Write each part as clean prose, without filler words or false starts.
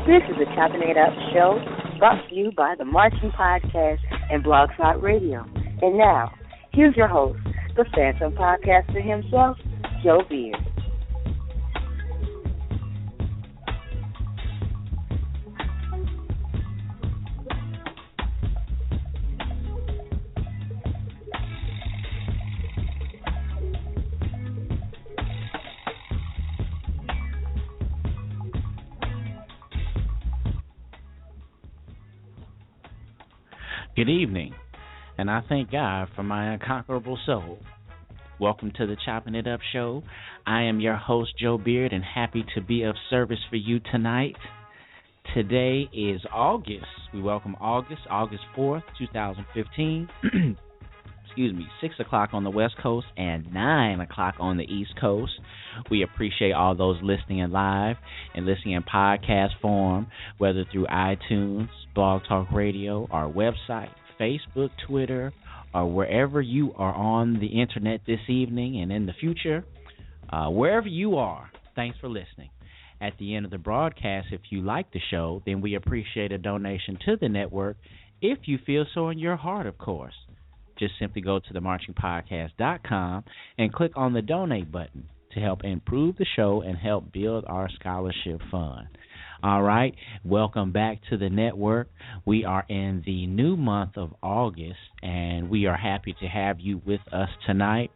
This is the Choppin It Up show brought to you by the Marching Podcast and Blog Talk Radio. And now, here's your host, the Phantom Podcaster himself, Joe Beard. Good evening, and I thank God for my unconquerable soul. Welcome to the Choppin It Up show. I am your host, Joe Beard, and happy to be of service for you tonight. Today is August. We welcome August 4th, 2015. Excuse me, 6 o'clock on the West Coast and 9 o'clock on the East Coast. We appreciate all those listening in live and listening in podcast form, whether through iTunes, Blog Talk Radio, our website, Facebook, Twitter, or wherever you are on the internet this evening and in the future. Wherever you are, thanks for listening. At the end of the broadcast, if you like the show, then we appreciate a donation to the network if you feel so in your heart, of course. Just simply go to themarchingpodcast.com and click on the donate button to help improve the show and help build our scholarship fund. All right, welcome back to the network. We are in the new month of August, and we are happy to have you with us tonight.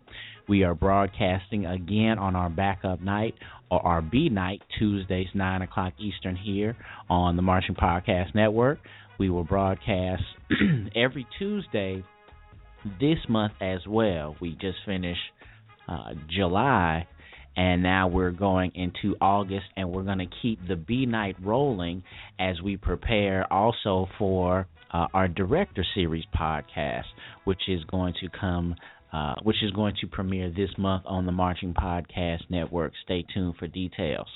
We are broadcasting again on our backup night, or our B night, Tuesdays, 9 o'clock Eastern here on the Marching Podcast Network. We will broadcast every Tuesday this month as well. We just finished July, and now we're going into August, and we're going to keep the B night rolling as we prepare also for our Director Series podcast, which is going to premiere this month on the Marching Podcast Network. Stay tuned for details.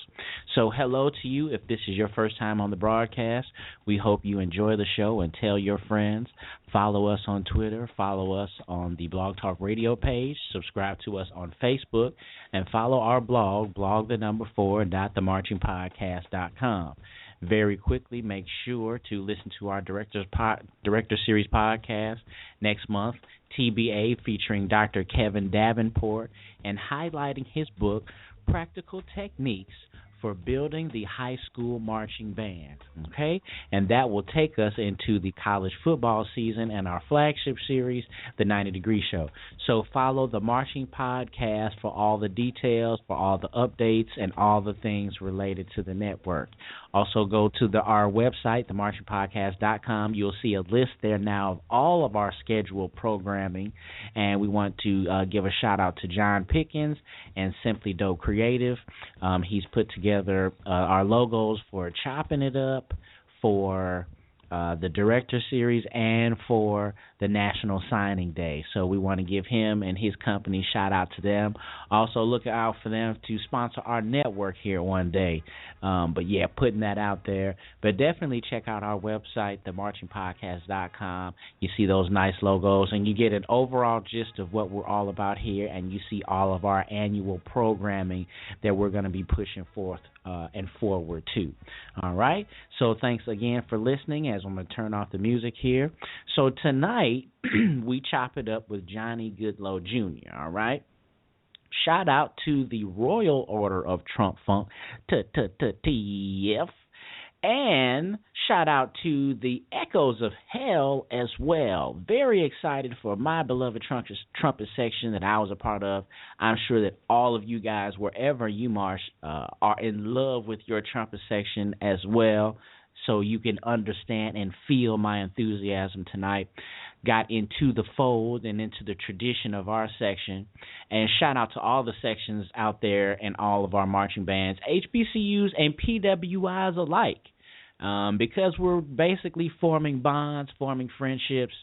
So hello to you. If this is your first time on the broadcast, we hope you enjoy the show and tell your friends. Follow us on Twitter. Follow us on the Blog Talk Radio page. Subscribe to us on Facebook. And follow our blog, blog4.themarchingpodcast.com. Very quickly, make sure to listen to our Director Series podcast next month, TBA, featuring Dr. Kevin Davenport and highlighting his book, Practical Techniques for Building the High School Marching Band, okay? And that will take us into the college football season and our flagship series, the 90 Degree Show. So follow the Marching Podcast for all the details, for all the updates, and all the things related to the network. Also go to our website, themarchingpodcast.com. You'll see a list there now of all of our scheduled programming, and we want to give a shout-out to John Pickens and Simply Dope Creative. He's put together our logos for Choppin It Up, for the Director Series, and for the National Signing Day. So we want to give him and his company shout out to them. Also look out for them to sponsor our network here one day. But yeah, putting that out there. But definitely check out our website, themarchingpodcast.com. You see those nice logos, and you get an overall gist of what we're all about here, and you see all of our annual programming that we're going to be pushing forth and forward to. All right? So thanks again for listening, as I'm going to turn off the music here. So tonight, we chop it up with Johnny Goodlow Jr., all right? Shout out to the Royal Order of Trump Funk, TF, and shout out to the Echoes of Hell as well. Very excited for my beloved trumpet section that I was a part of. I'm sure that all of you guys, wherever you march, are in love with your trumpet section as well. So you can understand and feel my enthusiasm tonight. Got into the fold and into the tradition of our section. And shout out to all the sections out there and all of our marching bands, HBCUs and PWIs alike. Because we're basically forming bonds, forming friendships,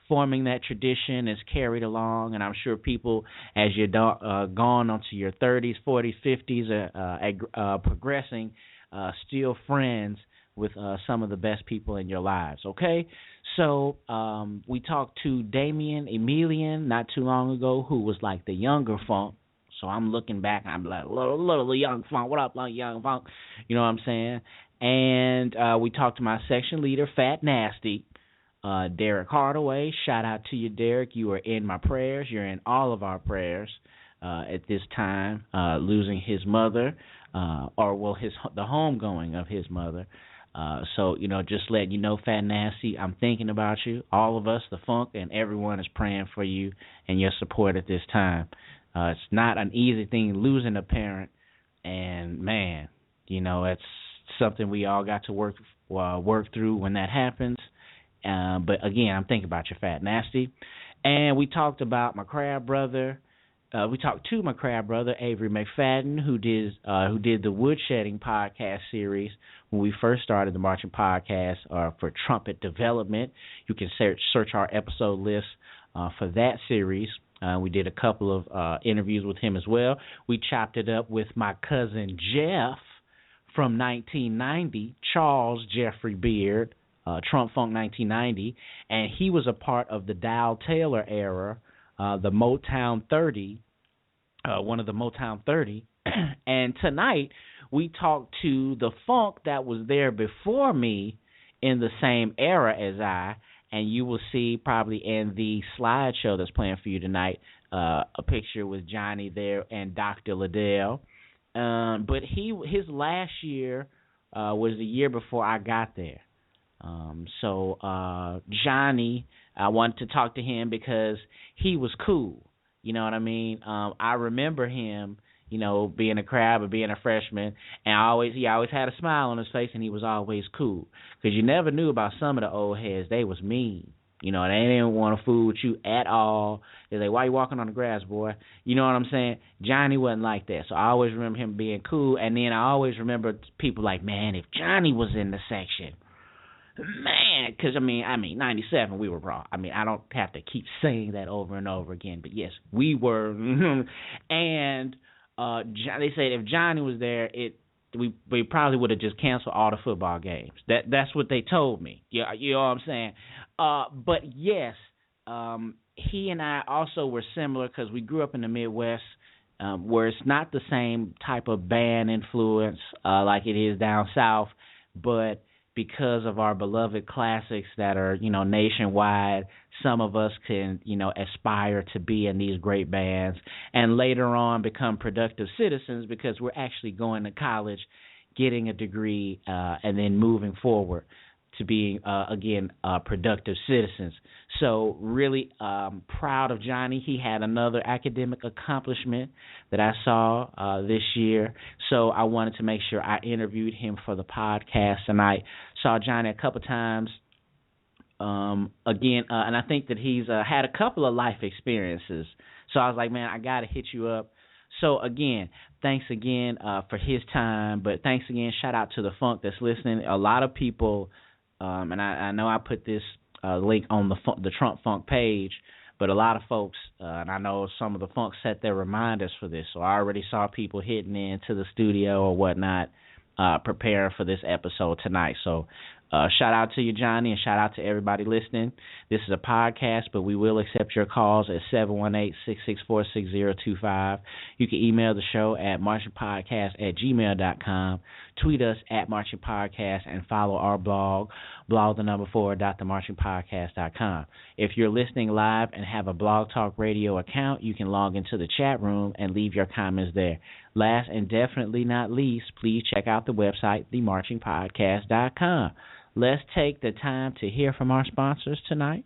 forming that tradition is carried along. And I'm sure people, as you're gone onto your 30s, 40s, 50s, progressing, still friends with some of the best people in your lives, okay? So we talked to Damian Emilian not too long ago, who was like the younger funk. So I'm looking back, and I'm like, little young funk, what up, young funk? You know what I'm saying? And we talked to my section leader, Fat Nasty, Derek Hardaway. Shout out to you, Derek. You are in my prayers. You're in all of our prayers at this time, losing his mother, the homegoing of his mother. So, just letting you know, Fat Nasty, I'm thinking about you. All of us, the Funk, and everyone is praying for you and your support at this time. It's not an easy thing losing a parent, and, man, it's something we all got to work through when that happens. But, again, I'm thinking about you, Fat Nasty. And we talked about my crab brother. We talked to my crab brother, Avery McFadden, who did the Woodshedding podcast series when we first started the Marching Podcast for Trumpet Development. You can search our episode list for that series. We did a couple of interviews with him as well. We chopped it up with my cousin Jeff from 1990, Charles Jeffrey Beard, Trump Funk 1990, and he was a part of the Dow Taylor era, the Motown 30, one of the Motown 30. And tonight we talked to the Funk that was there before me in the same era as I, and you will see probably in the slideshow that's playing for you tonight a picture with Johnny there and Dr. Liddell. But his last year was the year before I got there. So Johnny, I wanted to talk to him because he was cool. You know what I mean? I remember him, being a crab or being a freshman, and he always had a smile on his face, and he was always cool. Because you never knew about some of the old heads. They was mean. They didn't want to fool with you at all. They're like, why you walking on the grass, boy? You know what I'm saying? Johnny wasn't like that. So I always remember him being cool. And then I always remember people like, man, if Johnny was in the section, man, because, I mean, 97, we were raw. I don't have to keep saying that over and over again. But, yes, we were. And they said if Johnny was there, we probably would have just canceled all the football games. That's what they told me. Yeah, you know what I'm saying? But, yes, he and I also were similar because we grew up in the Midwest where it's not the same type of band influence like it is down south, but because of our beloved classics that are, nationwide, some of us can, aspire to be in these great bands and later on become productive citizens because we're actually going to college, getting a degree, and then moving forward to being, again, productive citizens. So really proud of Johnny. He had another academic accomplishment that I saw this year. So I wanted to make sure I interviewed him for the podcast tonight. Saw Johnny a couple times. And I think that he's had a couple of life experiences. So I was like, man, I got to hit you up. So, again, thanks again for his time. But thanks again, shout out to the Funk that's listening. A lot of people, and I know I put this link on the Trump Funk page, but a lot of folks, and I know some of the Funk set their reminders for this. So I already saw people hitting into the studio or whatnot, preparing for this episode tonight. So shout out to you, Johnny, and shout out to everybody listening. This is a podcast, but we will accept your calls at 718-664-6025. You can email the show at marchingpodcast@gmail.com. Tweet us at marchingpodcast and follow our blog 4.themarchingpodcast.com. If you're listening live and have a Blog Talk Radio account, you can log into the chat room and leave your comments there. Last and definitely not least, please check out the website, themarchingpodcast.com. Let's take the time to hear from our sponsors tonight.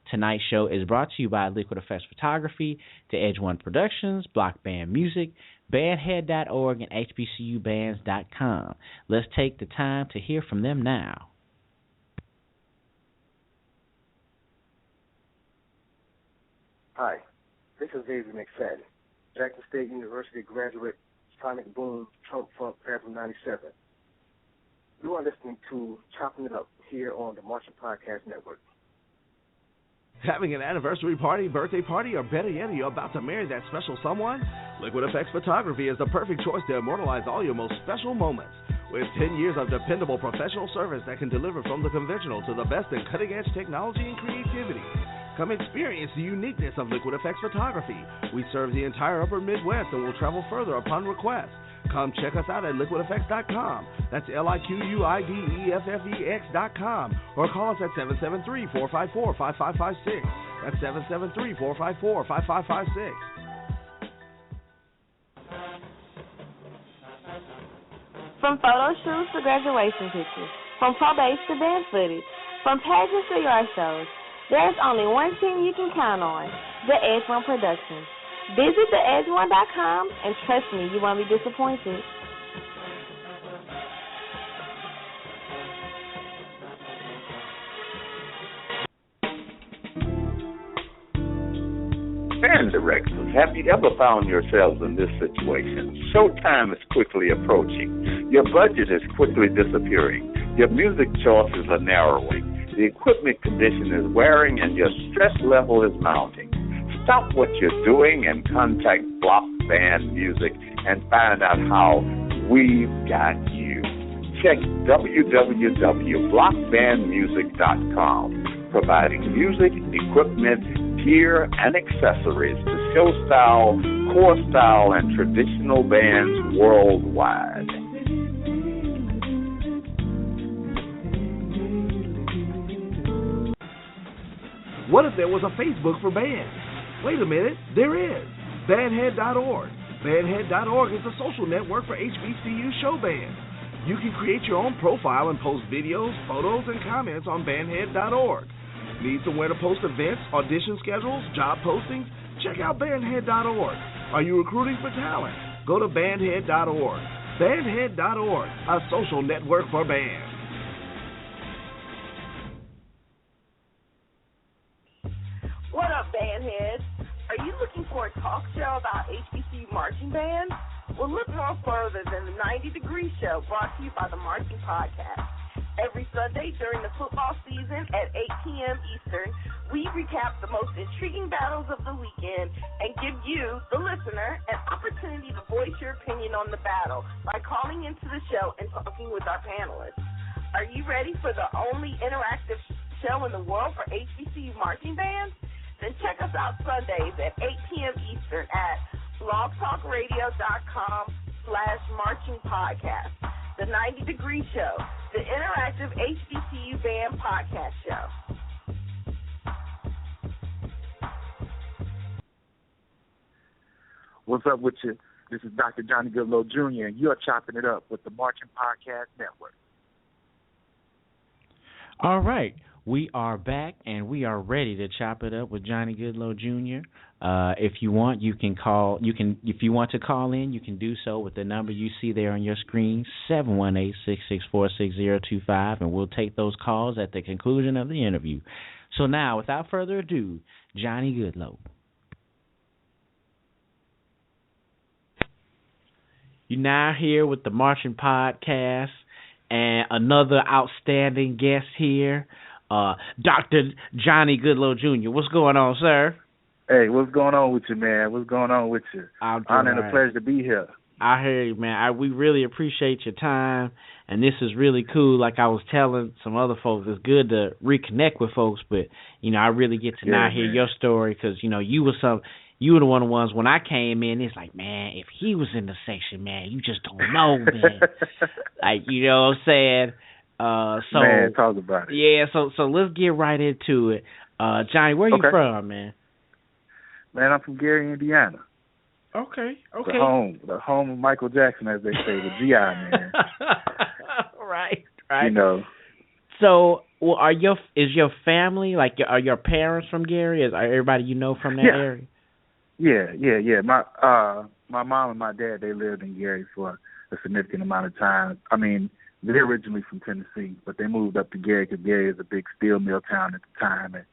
Tonight's show is brought to you by Liquid Effects Photography, The Edge One Productions, Block Band Music, Bandhead.org, and HBCUbands.com. Let's take the time to hear from them now. Hi, this is Avery McFadden, Jackson State University graduate, Sonic Boom, Trump Funk, Class of 97. You are listening to Choppin' It Up here on the Marching Podcast Network. Having an anniversary party, birthday party, or better yet, you're about to marry that special someone? Liquid Effects Photography is the perfect choice to immortalize all your most special moments. With 10 years of dependable professional service that can deliver from the conventional to the best in cutting-edge technology and creativity. Come experience the uniqueness of Liquid Effects Photography. We serve the entire upper Midwest and will travel further upon request. Come check us out at liquideffects.com. That's LIQUIDEFFEX.com. Or call us at 773-454-5556. That's 773-454-5556. From photo shoots to graduation pictures, from probates to band footage, from pageants to yard shows, there's only one team you can count on, the Edge One Productions. Visit theedge1.com and trust me, you won't be disappointed. Band directors, have you ever found yourselves in this situation? Showtime is quickly approaching. Your budget is quickly disappearing. Your music choices are narrowing. The equipment condition is wearing and your stress level is mounting. Stop what you're doing and contact Block Band Music and find out how we've got you. Check www.blockbandmusic.com, providing music, equipment, gear, and accessories to show style, core style, and traditional bands worldwide. What if there was a Facebook for bands? Wait a minute, there is. Bandhead.org. Bandhead.org is a social network for HBCU show bands. You can create your own profile and post videos, photos, and comments on Bandhead.org. Need somewhere to post events, audition schedules, job postings? Check out Bandhead.org. Are you recruiting for talent? Go to Bandhead.org. Bandhead.org, a social network for bands. What up, bandheads? Are you looking for a talk show about HBCU marching bands? Well, look no further than the 90-Degree Show, brought to you by the Marching Podcast. Every Sunday during the football season at 8 p.m. Eastern, we recap the most intriguing battles of the weekend and give you, the listener, an opportunity to voice your opinion on the battle by calling into the show and talking with our panelists. Are you ready for the only interactive show in the world for HBCU marching bands? Then check us out Sundays at 8 p.m. Eastern at blogtalkradio.com/marchingpodcast. The 90-Degree Show, the interactive HBCU band podcast show. What's up with you? This is Dr. Johnny Goodlow Jr., and you're chopping it up with the Marching Podcast Network. All right. We are back, and we are ready to chop it up with Johnny Goodlow Jr. If you want, you can call. If you want to call in, you can do so with the number you see there on your screen, 718-664-6025, and we'll take those calls at the conclusion of the interview. So now, without further ado, Johnny Goodlow. You're now here with the Marching Podcast, and another outstanding guest here. Dr. Johnny Goodlow Jr. What's going on, sir? Hey, what's going on with you, man? What's going on with you? Honor and a pleasure to be here. I hear you, man. We really appreciate your time, and this is really cool. Like I was telling some other folks, it's good to reconnect with folks, but, I really get to now hear your story because, you were the one of the ones when I came in, it's like, man, if he was in the section, man, you just don't know, man. Like, you know what I'm saying? Man, talk about it. Yeah, so let's get right into it. Johnny, where you from, man? Man, I'm from Gary, Indiana. Okay. The home of Michael Jackson, as they say, the GI, man. Right. So, well, is your family, like, are your parents from Gary? Are everybody you know from that area? Yeah. My mom and my dad, they lived in Gary for a significant amount of time. I mean, they're originally from Tennessee, but they moved up to Gary because Gary is a big steel mill town at the time. And,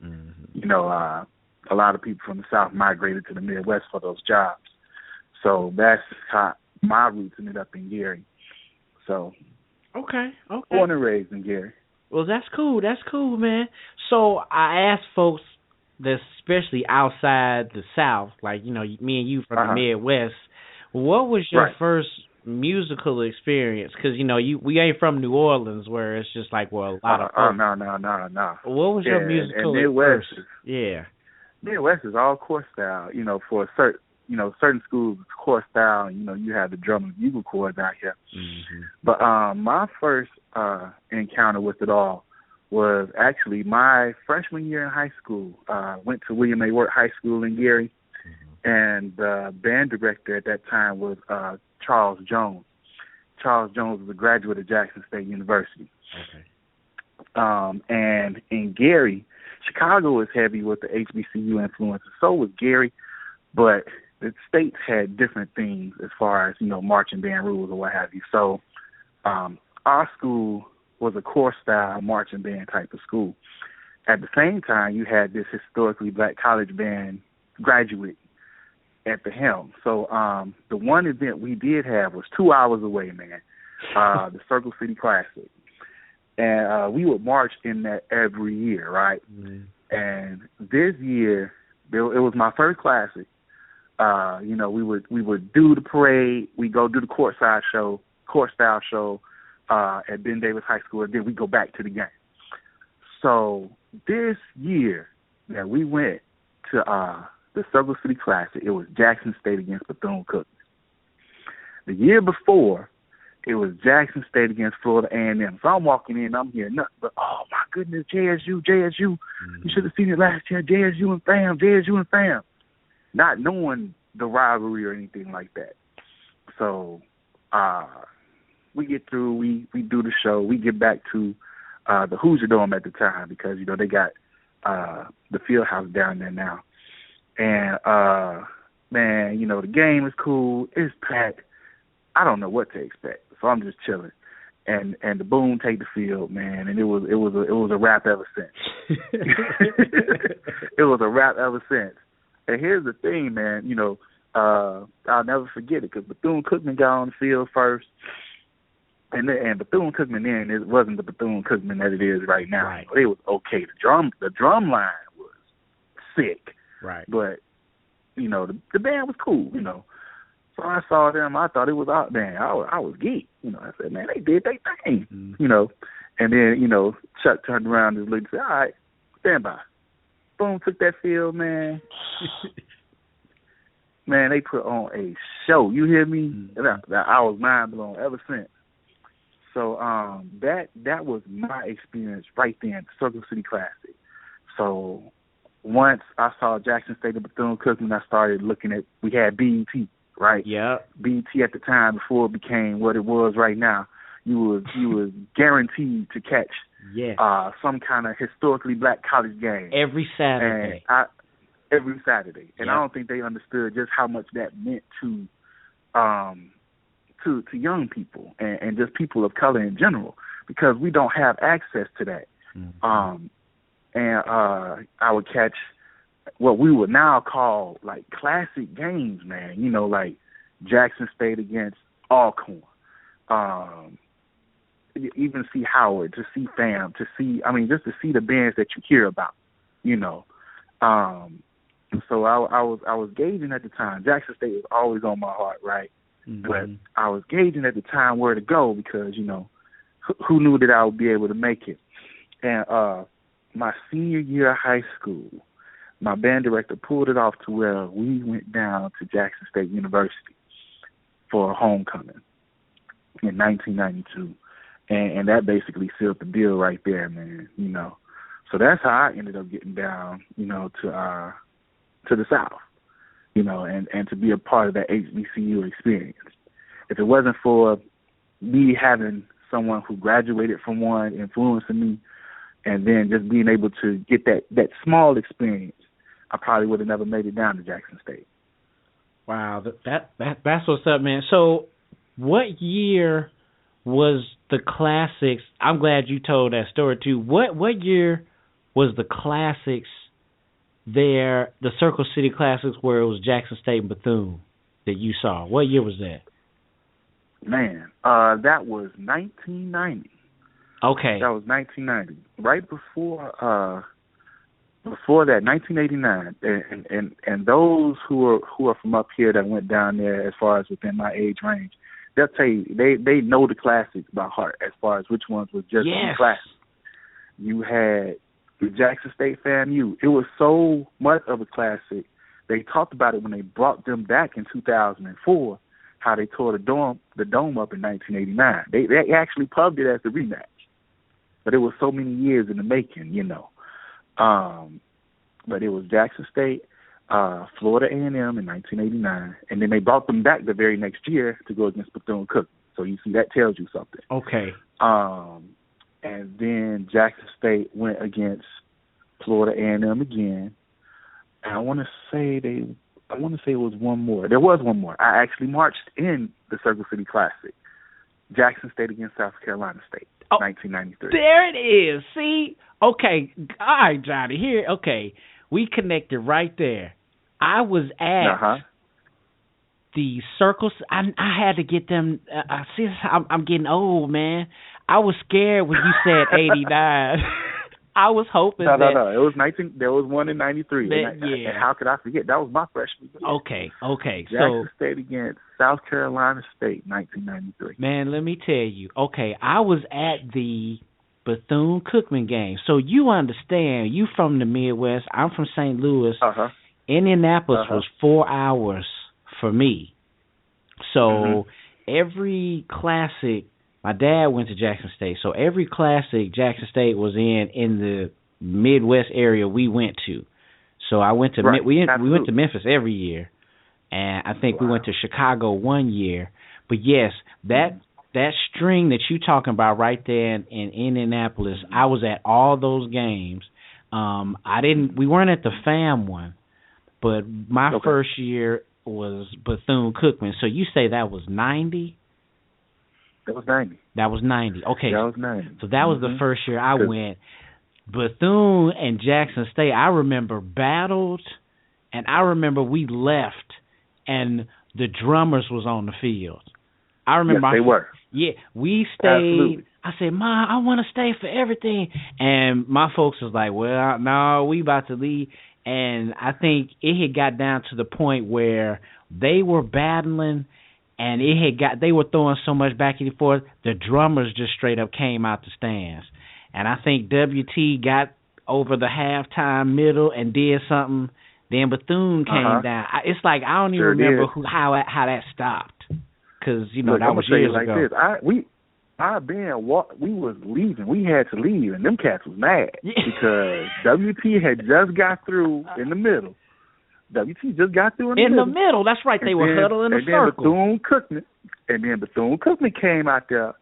a lot of people from the South migrated to the Midwest for those jobs. So that's how my roots ended up in Gary. So, okay. Born and raised in Gary. Well, that's cool, man. So I asked folks that's especially outside the South, like, me and you from the Midwest, what was your first musical experience? Because, we ain't from New Orleans where it's just like, well, a lot of folks. No. What was your musical Midwest experience? Midwest is all core style, for a certain, certain schools it's core style, and you have the drum and bugle corps out here. Mm-hmm. But my first encounter with it all was actually my freshman year in high school. Went to William A. Wirt High School in Gary, and the band director at that time was Charles Jones. Charles Jones was a graduate of Jackson State University. Okay. And in Gary, Chicago was heavy with the HBCU influence, and so was Gary, but the states had different things as far as, marching band rules or what have you. So our school was a core style marching band type of school. At the same time, you had this historically black college band graduate at the helm. So the one event we did have was 2 hours away, man, the Circle City Classic. And we would march in that every year, right? Mm-hmm. And this year, it was my first classic. We would do the parade. We go do the court style show at Ben Davis High School, and then we go back to the game. So this year that we went to the Circle City Classic, it was Jackson State against Bethune-Cookman. The year before, it was Jackson State against Florida A&M. So I'm walking in, I'm hearing nothing but, oh, my goodness, JSU. Mm-hmm. You should have seen it last year, JSU and fam. Not knowing the rivalry or anything like that. So we get through, we do the show, we get back to the Hoosier Dome at the time because, they got the field house down there now. And, man, the game is cool, it's packed. I don't know what to expect. So I'm just chilling, and the Boom take the field, man, and it was a wrap ever since. It was a wrap ever since. And here's the thing, man, I'll never forget it because Bethune-Cookman got on the field first, and Bethune-Cookman then it wasn't the Bethune-Cookman that it is right now. Right. It was okay. The drum line was sick, right? But the band was cool, So I saw them. I thought it was out there. I was geeked. I said, man, they did their thing. Mm-hmm. And then, Chuck turned around and looked and said, all right, stand by. Boom, took that field, man. Man, they put on a show. You hear me? Mm-hmm. And I was mind blown ever since. So that was my experience right there at the Circle City Classic. So once I saw Jackson State and Bethune-Cookman, I started looking at, we had BET. Right. Yeah. BET at the time before it became what it was right now, you was guaranteed to catch some kind of historically black college game every Saturday. Every Saturday, and yep. I don't think they understood just how much that meant to young people and just people of color in general, because we don't have access to that. Mm-hmm. And I would catch what we would now call like classic games, man. Like Jackson State against Alcorn. Even see Howard, to see Fam, just to see the bands that you hear about, So I was gauging at the time. Jackson State was always on my heart, right? Mm-hmm. But I was gauging at the time where to go because, who knew that I would be able to make it? And my senior year of high school, my band director pulled it off to where we went down to Jackson State University for a homecoming in 1992. And that basically sealed the deal right there, man, So that's how I ended up getting down, to the South, and to be a part of that HBCU experience. If it wasn't for me having someone who graduated from one influencing me, and then just being able to get that small experience, I probably would have never made it down to Jackson State. Wow, that's what's up, man. So what year was the Classics? I'm glad you told that story, too. What year was the Classics there, the Circle City Classics, where it was Jackson State and Bethune that you saw? What year was that? Man, that was 1990. Okay. That was 1990. Right before that, 1989, and those who are from up here that went down there, as far as within my age range, they'll tell you they know the Classics by heart, as far as which ones was just the Classics. You had the Jackson State FAMU. It was so much of a classic they talked about it when they brought them back in 2004, how they tore the dome up in 1989. They actually pubbed it as the rematch, but it was so many years in the making, you know. But it was Jackson State, Florida A&M in 1989, and then they brought them back the very next year to go against Bethune-Cookman. So you see, that tells you something. Okay. And then Jackson State went against Florida A&M again. And I want to say it was one more. There was one more. I actually marched in the Circle City Classic. Jackson State against South Carolina State, 1993. There it is. See? Okay. All right, Johnny. Here, okay. We connected right there. I was at the Circles. I had to get them. See, I'm getting old, man. I was scared when you said 89. I was hoping No. It was 19. There was one in 93. Yeah. And how could I forget? That was my freshman year. Okay. Jackson State against South Carolina State, 1993. Man, let me tell you. Okay, I was at the Bethune-Cookman game. So you understand, you from the Midwest, I'm from St. Louis. Indianapolis was 4 hours for me. So every classic, my dad went to Jackson State, so every classic Jackson State was in the Midwest area we went to. So I went to we went to Memphis every year, and I think we went to Chicago one year. But yes, that string that you talking about right there in Indianapolis, I was at all those games. We weren't at the FAM one, but my first year was Bethune-Cookman. So you say that was 90? That was 90. That was 90. Okay. That was 90. So that was the first year I went. Bethune and Jackson State, I remember battled, and I remember we left, and the drummers was on the field. I remember. Yes, they were. Yeah, we stayed. Absolutely. I said, Ma, I want to stay for everything. And my folks was like, well, no, we about to leave. And I think it had got down to the point where they were battling, and they were throwing so much back and forth, the drummers just straight up came out the stands. And I think WT got over the halftime middle and did something. Then Bethune came down. It's like I don't even remember how that stopped. Because, that was years ago. We was leaving. We had to leave, and them cats was mad because WT had just got through in the middle. WT just got through in the middle. That's right. They were huddling in a circle. Then Bethune-Cookman came out there,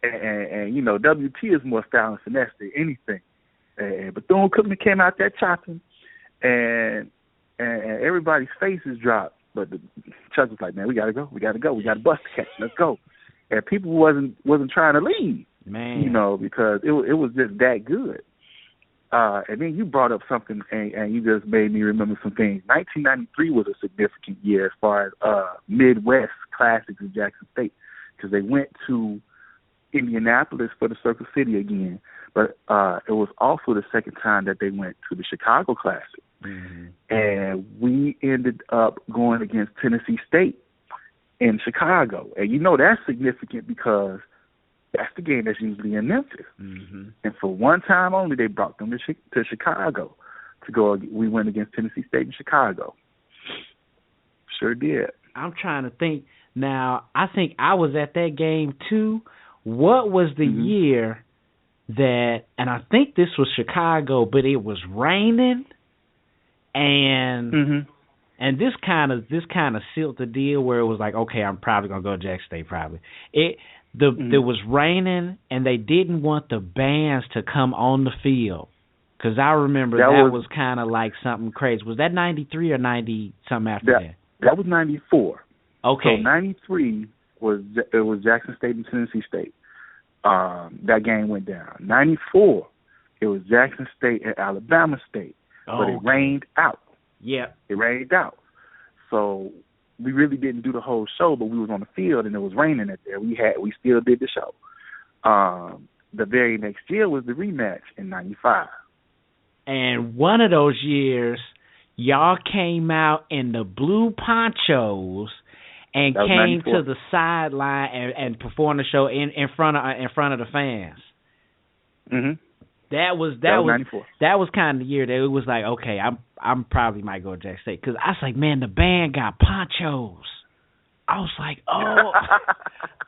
and WT is more style and finesse than anything. And Bethune-Cookman came out there chopping, and everybody's faces dropped. But Chuck was like, man, we gotta go. We gotta bust the catch. Let's go. And people wasn't trying to leave, man. Because it was just that good. And then you brought up something, and you just made me remember some things. 1993 was a significant year as far as Midwest classics in Jackson State, because they went to Indianapolis for the Circle City again. But it was also the second time that they went to the Chicago Classic. And we ended up going against Tennessee State in Chicago. And that's significant because that's the game that's usually in Memphis. And for one time only, they brought them to Chicago to go. We went against Tennessee State in Chicago. Sure did. I'm trying to think. Now, I think I was at that game too. What was the year that, and I think this was Chicago, but it was raining, and this kind of sealed the deal where it was like, okay, I'm probably gonna go to Jackson State. Probably there was raining, and they didn't want the bands to come on the field because I remember that was kind of like something crazy. Was that 93 or 90 something after that? That was 94. Okay, so 93 was Jackson State and Tennessee State. That game went down. 94, it was Jackson State and Alabama State. But it rained out. Yeah. It rained out. So we really didn't do the whole show, but we was on the field and it was raining out there. We still did the show. The very next year was the rematch in 95. And one of those years, y'all came out in the blue ponchos and came 94. To the sideline and performed the show in front of the fans. That was 94. That was kind of the year that it was like, okay, I'm probably might go to Jackson State because I was like, man, the band got ponchos. I was like, oh,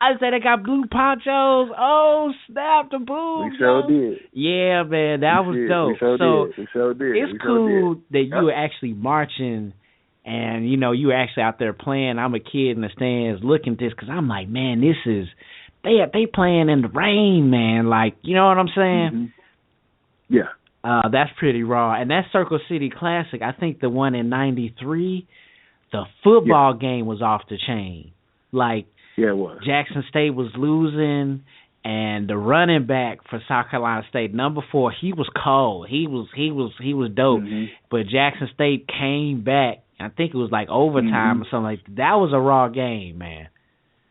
I said they got blue ponchos. Oh, snap the boom. We sure did. Yeah, man, that was dope. We sure did. It's cool that you were actually marching. And, you were actually out there playing. I'm a kid in the stands looking at this because I'm like, man, this is, they playing in the rain, man. Like, you know what I'm saying? Mm-hmm. Yeah. That's pretty raw. And that Circle City Classic, I think the one in 93, the football game was off the chain. Like, yeah, it was. Jackson State was losing, and the running back for South Carolina State, number 4, he was cold. He was dope. Mm-hmm. But Jackson State came back. I think it was like overtime or something like that. That was a raw game, man.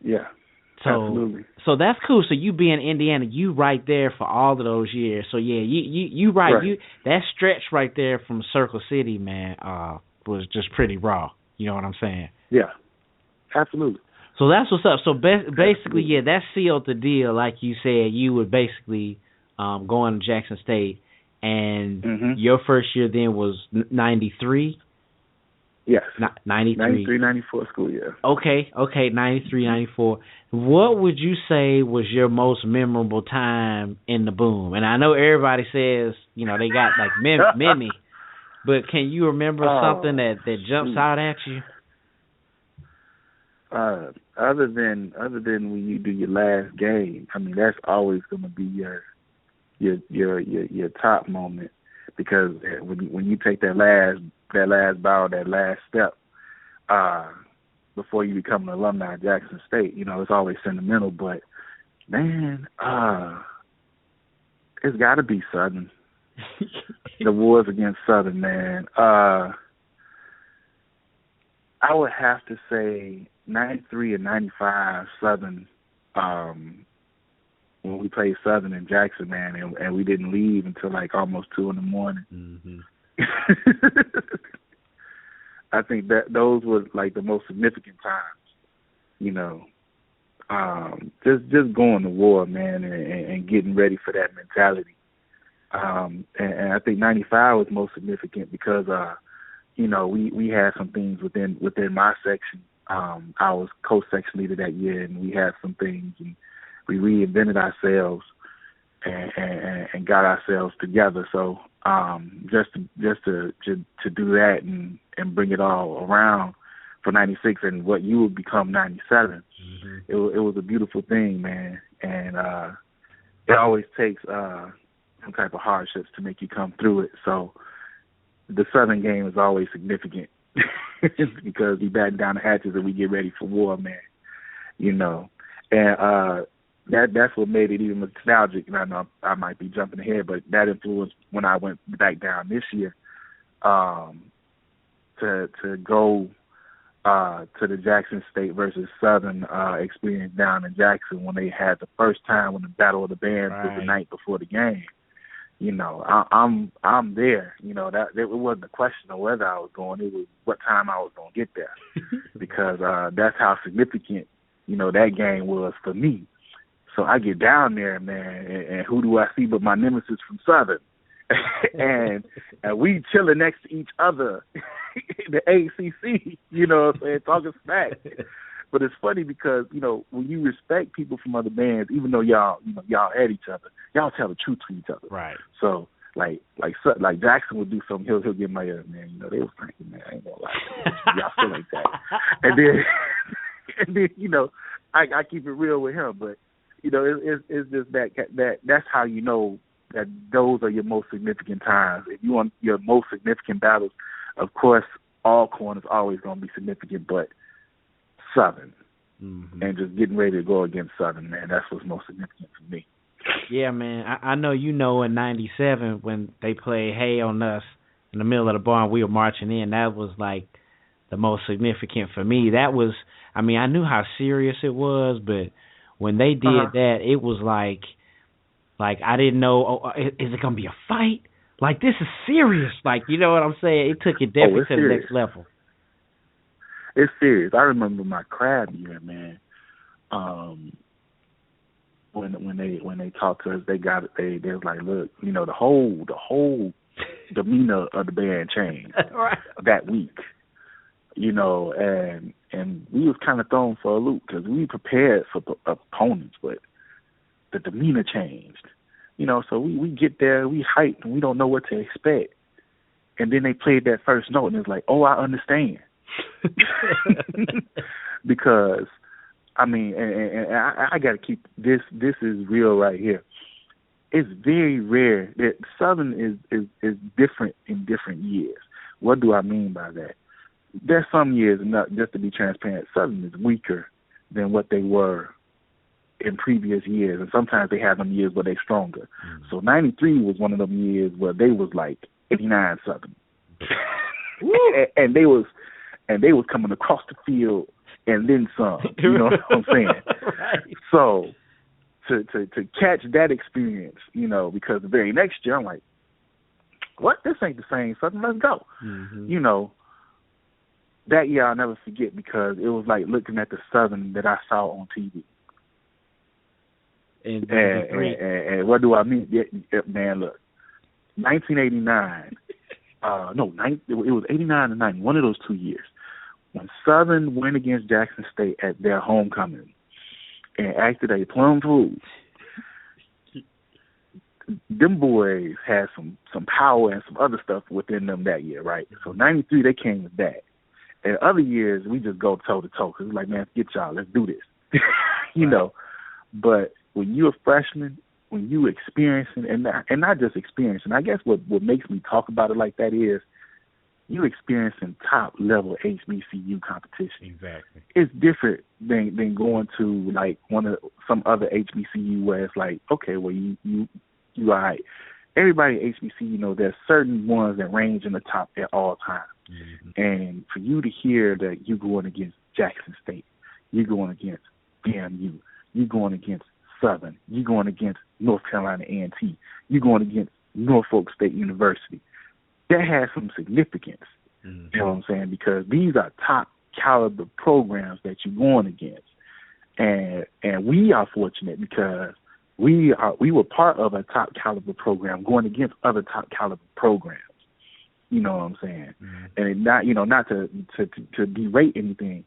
Yeah, absolutely. So that's cool. So you being in Indiana, you right there for all of those years. So yeah, you right. Right. That stretch right there from Circle City, man, was just pretty raw. You know what I'm saying? Yeah, absolutely. So that's what's up. So basically, yeah, that sealed the deal. Like you said, you would basically going to Jackson State, and your first year then was 93. Yes. 93. 94 school year. Okay, 93, 94. What would you say was your most memorable time in the boom? And I know everybody says, they got like many, but can you remember something that jumps out at you? Other than when you do your last game, I mean, that's always going to be your top moment, because when you take that last bow, that last step, before you become an alumni of Jackson State, it's always sentimental. But man, it's got to be Southern. The wars against Southern, man. I would have to say 93 and 95 Southern. When we played Southern in Jackson, man, and we didn't leave until like almost 2 in the morning. Mm-hmm. I think that those were like the most significant times, just going to war, man, and getting ready for that mentality. And I think 95 was most significant because, we had some things within my section. I was co-section leader that year, and we had some things, and we reinvented ourselves and got ourselves together. So just to do that and bring it all around for 96 and what you would become 97, it was a beautiful thing, man. And it always takes some type of hardships to make you come through it. So the Southern game is always significant because we batten down the hatches and we get ready for war, man. And that's what made it even nostalgic. And I know I might be jumping ahead, but that influenced when I went back down this year to go to the Jackson State versus Southern experience down in Jackson when they had the first time when the Battle of the Bands was the night before the game. I'm there. That it wasn't a question of whether I was going; it was what time I was going to get there, because that's how significant that game was for me. So I get down there, man, and who do I see but my nemesis from Southern? and we chilling next to each other, the ACC, talking smack. But it's funny because, when you respect people from other bands, even though y'all at each other, y'all tell the truth to each other. Right. So like Jackson would do something, he'll get my ear, man. They was thinking, man, I ain't gonna lie to you. Y'all feel like that. And then I keep it real with him, but it's just that's how you know that those are your most significant times. If you want your most significant battles, of course, all corners always going to be significant, but Southern and just getting ready to go against Southern, man, that's what's most significant for me. Yeah, man. I know in 97 when they played Hey on Us in the middle of the barn, we were marching in. That was like the most significant for me. That was, I knew how serious it was, but when they did that, it was like I didn't know, is it going to be a fight? Like, this is serious. Like, you know what I'm saying? It took it definitely to the next level. It's serious. I remember my crab year, man. when they talked to us, they was like, look, you know, the whole demeanor of the band changed right. that week, you know, and we was kind of thrown for a loop because we prepared for opponents, but the demeanor changed, you know. So we get there, we hyped, and we don't know what to expect, and then they played that first note, and it's like, oh, I understand, because I mean, and I got to keep this. This is real right here. It's very rare that Southern is different in different years. What do I mean by that? There's some years, not just to be transparent, Southern is weaker than what they were in previous years, and sometimes they have them years where they're stronger. Mm-hmm. So 93 was one of them years where they was like 89 Southern, and they was coming across the field and then some. You know what I'm saying? Right. So to catch that experience, you know, because the very next year I'm like, what? This ain't the same Southern. Let's go. Mm-hmm. You know, that year I'll never forget because it was like looking at the Southern that I saw on TV. And what do I mean? Yeah, man, look, 1989. It was 89 and 90. One of those 2 years when Southern went against Jackson State at their homecoming and acted a plum fool. Them boys had some power and some other stuff within them that year, right? So 93, they came with that. And other years, we just go toe-to-toe because it's like, man, get y'all, let's do this. You know, but when you're a freshman, when you experiencing, and not just experiencing, I guess what makes me talk about it like that is you experiencing top-level HBCU competition. Exactly. It's different than going to, like, some other HBCU where it's like, okay, well, you all right. Everybody at HBCU, you know, there's certain ones that range in the top at all times. Mm-hmm. And for you to hear that you're going against Jackson State, you're going against BMU, you're going against Southern, you're going against North Carolina A&T, you're going against Norfolk State University, that has some significance. Mm-hmm. You know what I'm saying? Because these are top caliber programs that you're going against. And we are fortunate because we were part of a top caliber program going against other top caliber programs. You know what I'm saying? Mm-hmm. And not to berate anything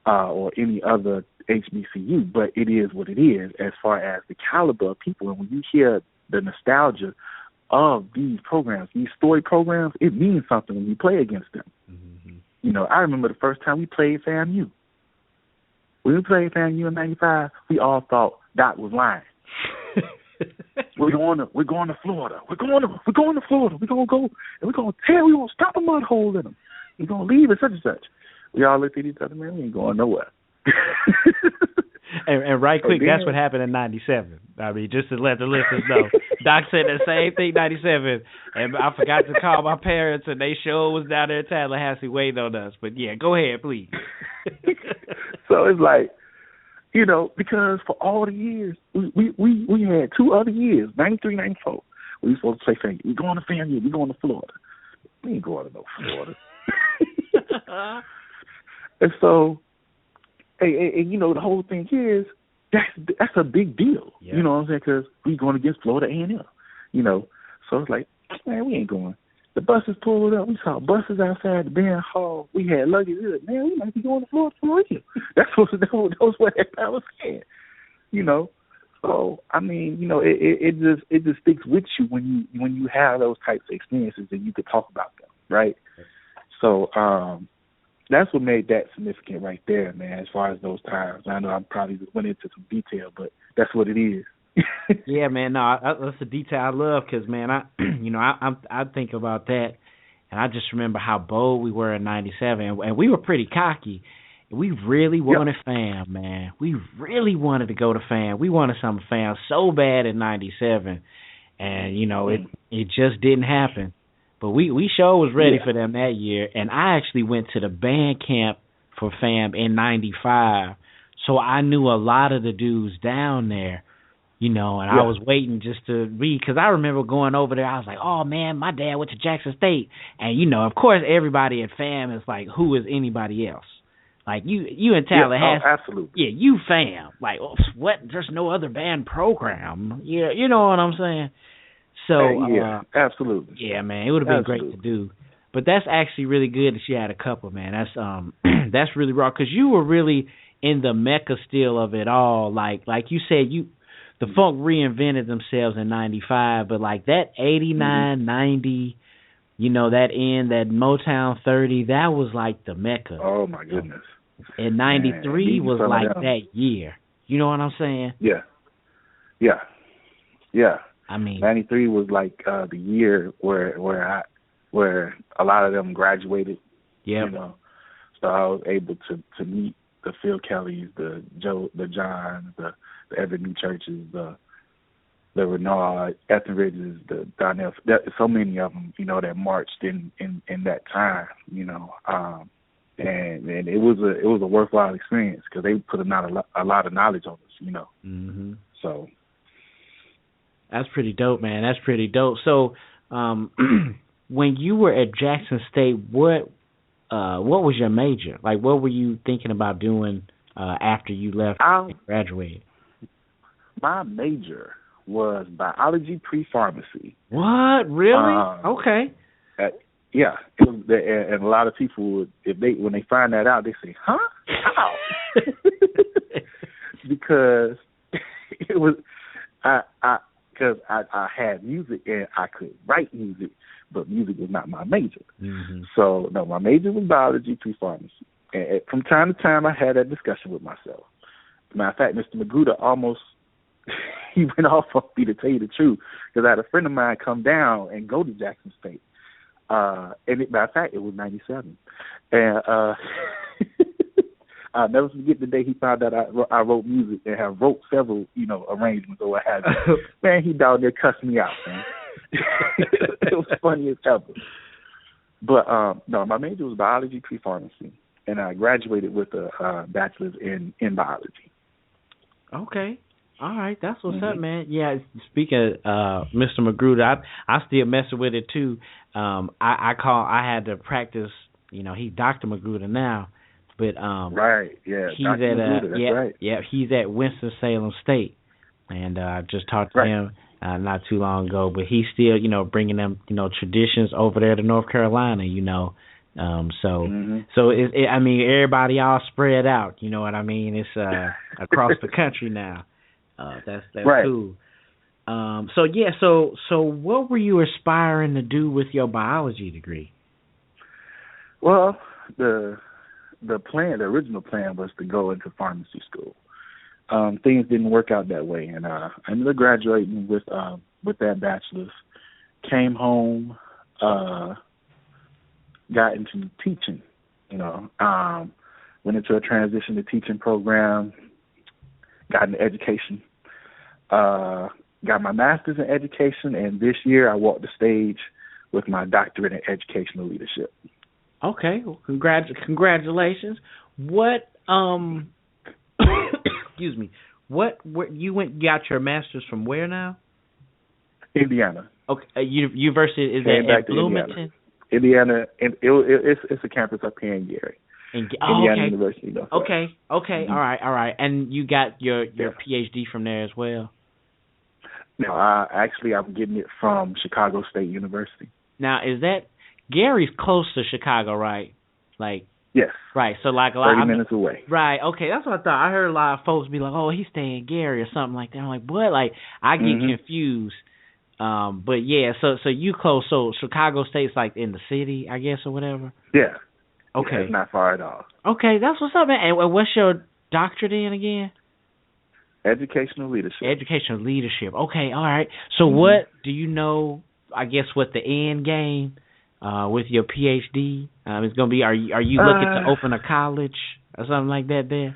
or any other HBCU, but it is what it is as far as the caliber of people. And when you hear the nostalgia of these programs, these story programs, it means something when you play against them. Mm-hmm. You know, I remember the first time we played FAMU. When we played FAMU in '95, we all thought Doc was lying. We're going to Florida. We're going to Florida. We're gonna go and we're gonna stop a mud hole in them. We're gonna leave it such and such. We all looked at each other, man. We ain't going nowhere. and right quick, that's what happened in '97. I mean, just to let the listeners know, Doc said the same thing '97, and I forgot to call my parents, and they sure was down there in Tallahassee waiting on us. But yeah, go ahead, please. So it's like, you know, because for all the years, we had 2 other years, 93, 94. We were supposed to play FAMU. We're going to FAMU. We're going to Florida. We ain't going to no Florida. And so, and you know, the whole thing is, that's a big deal. Yeah. You know what I'm saying? Because we going against Florida A&M. You know, so it's like, man, we ain't going. The buses pulled up. We saw buses outside the band hall. We had luggage. We were like, man, we might be going to Florida for real. That was what I was saying. You know, so I mean, you know, it just sticks with you when you have those types of experiences and you could talk about them, right? So that's what made that significant right there, man. As far as those times, I know I probably just went into some detail, but that's what it is. Yeah, man. No, that's a detail I love because, man, I think about that, and I just remember how bold we were in '97, and we were pretty cocky. We really wanted FAM, man. We really wanted to go to FAM. We wanted some FAM so bad in '97, and you know it just didn't happen. But we sure was ready for them that year, and I actually went to the band camp for FAM in '95, so I knew a lot of the dudes down there. You know, and I was waiting just to read, because I remember going over there, I was like, oh, man, my dad went to Jackson State. And, you know, of course, everybody at FAM is like, who is anybody else? Like you in Tallahassee. Yeah, absolutely. Yeah, you fam. Like, what? There's no other band program. Yeah, you know what I'm saying? So yeah, absolutely. Yeah, man, it would have been great to do. But that's actually really good that you had a couple, man. That's that's really raw because you were really in the mecca still of it all. Like you said, the funk reinvented themselves in '95, but like that '89, '90, you know, that Motown 30, that was like the mecca. Oh my goodness. And '93 was like that year. You know what I'm saying? Yeah. I mean, '93 was like the year where a lot of them graduated. Yeah. You know, so I was able to meet the Phil Kellys, the Johns, the Everett Churches, the Renard Etheridges, the Donnell. So many of them, you know, that marched in that time. You know, and it was a worthwhile experience because they put a lot of knowledge on us. You know, so. That's pretty dope, man. That's pretty dope. So, when you were at Jackson State, what was your major? Like, what were you thinking about doing after you left and graduated? My major was biology pre-pharmacy. What? Really? Okay. Yeah, it was, and a lot of people when they find that out, they say, "Huh? How?" Because it was because I had music and I could write music, but music was not my major. So, no, my major was biology pre-pharmacy. And from time to time, I had that discussion with myself. Matter of fact, Mr. Magruder almost, he went off on me, to tell you the truth, because I had a friend of mine come down and go to Jackson State. Matter of fact, it was 97. And I'll never forget the day he found out I wrote music and have wrote several, you know, arrangements or what have you. Man, he down there cussed me out, man. It was funny as ever. But, no, my major was biology pre-pharmacy, and I graduated with a bachelor's in biology. Okay. All right. That's what's up, man. Yeah, speaking of Mr. Magruder, I still messing with it, too. I had to practice, you know, he's Dr. Magruder now. But right, yeah, he's Dr. at Magruder, right. Yeah, he's at Winston-Salem State, and I just talked to him not too long ago. But he's still, you know, bringing them, you know, traditions over there to North Carolina, you know. So I mean, everybody all spread out. You know what I mean? It's across the country now. That's right. Cool. So what were you aspiring to do with your biology degree? Well, the original plan was to go into pharmacy school. Things didn't work out that way, and I ended up graduating with that bachelor's. Came home, got into teaching. You know, went into a transition to teaching program. Got into education. Got my master's in education, and this year I walked the stage with my doctorate in educational leadership. Okay, well, congratulations. What excuse me. What you got your master's from where now? Indiana. Okay, university is that at Bloomington? Indiana, and it's a campus up here in Gary. Indiana University. No, okay, all right. And you got your PhD from there as well? No, I'm getting it from Chicago State University. Now, is that Gary's close to Chicago, right? Like, yes. Right. So like a lot 30 minutes away. Right. Okay, that's what I thought. I heard a lot of folks be like, "Oh, he's staying in Gary or something like that." I'm like, "What?" Like, I get confused. But yeah, so you close. So Chicago State's like in the city, I guess, or whatever. Yeah. Okay. Yeah, it's not far at all. Okay, that's what's up, man. And what's your doctorate in again? Educational leadership. Educational leadership. Okay, all right. So what do you know, I guess, what the end game with your PhD is going to be? Are you looking to open a college or something like that there?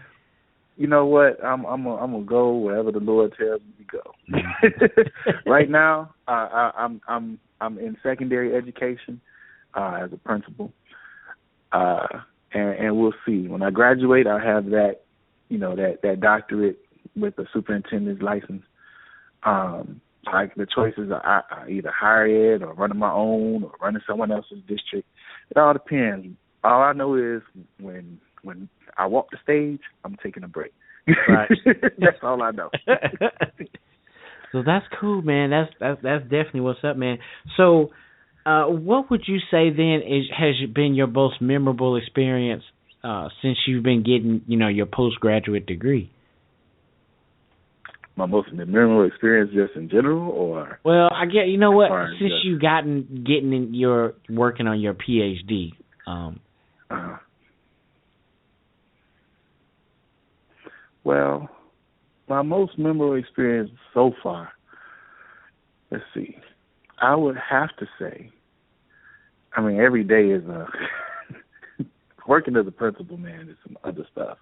You know what? I'm gonna go wherever the Lord tells me to go. Right now, I'm in secondary education as a principal, and we'll see. When I graduate, I'll have that, you know, that doctorate with a superintendent's license. Like the choices are either higher ed or running my own or running someone else's district. It all depends. All I know is when when I walk the stage, I'm taking a break. Right. That's all I know. So that's cool, man. That's definitely what's up, man. So, what would you say then has been your most memorable experience since you've been getting, your postgraduate degree? My most memorable experience, just in general, or? Well, I get. You know what? Since you've working on your PhD. Well, my most memorable experience so far, let's see, I would have to say, every day is working as a principal, man, is some other stuff.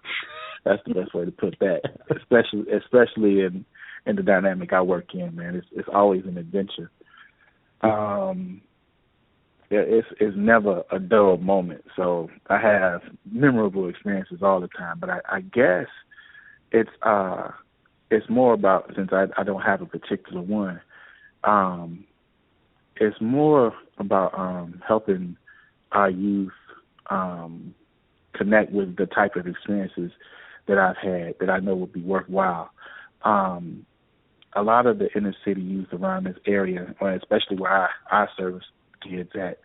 That's the best way to put that, especially in the dynamic I work in, man. It's always an adventure. It's never a dull moment. So I have memorable experiences all the time, but I guess it's more about, since I don't have a particular one, it's more about helping our youth connect with the type of experiences that I've had that I know would be worthwhile. A lot of the inner city youth around this area, or especially where I service kids at,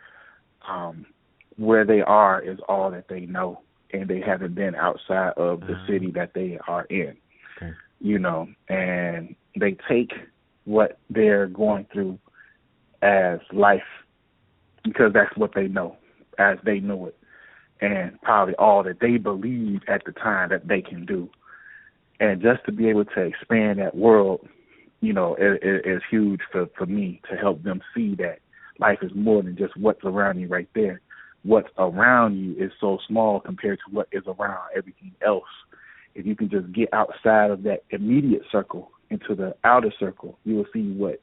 where they are is all that they know, and they haven't been outside of the city that they are in. Okay. And they take what they're going through as life because that's what they know, as they know it, and probably all that they believe at the time that they can do. And just to be able to expand that world, is huge for me, to help them see that life is more than just what's around you right there. What's around you is so small compared to what is around everything else. If you can just get outside of that immediate circle into the outer circle, you will see what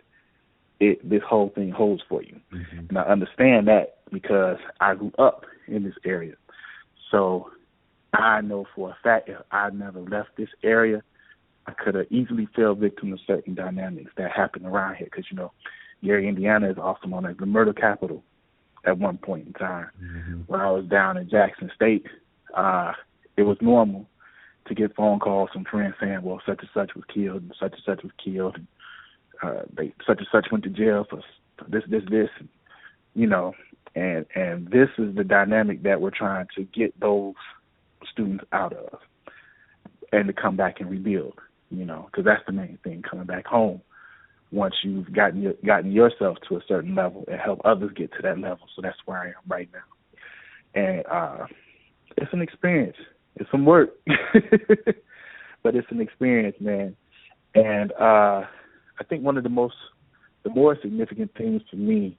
this whole thing holds for you. Mm-hmm. And I understand that because I grew up in this area. So I know for a fact if I never left this area, I could have easily fell victim to certain dynamics that happen around here. Because, Gary, Indiana is also known as the murder capital at one point in time. Mm-hmm. When I was down in Jackson State, it was normal to get phone calls from friends saying, well, such and such was killed, and such was killed, and such and such went to jail for this, and this is the dynamic that we're trying to get those students out of and to come back and rebuild, because that's the main thing, coming back home once you've gotten yourself to a certain level and help others get to that level. So that's where I am right now. And it's an experience. It's some work, but it's an experience, man. And I think one of the more significant things for me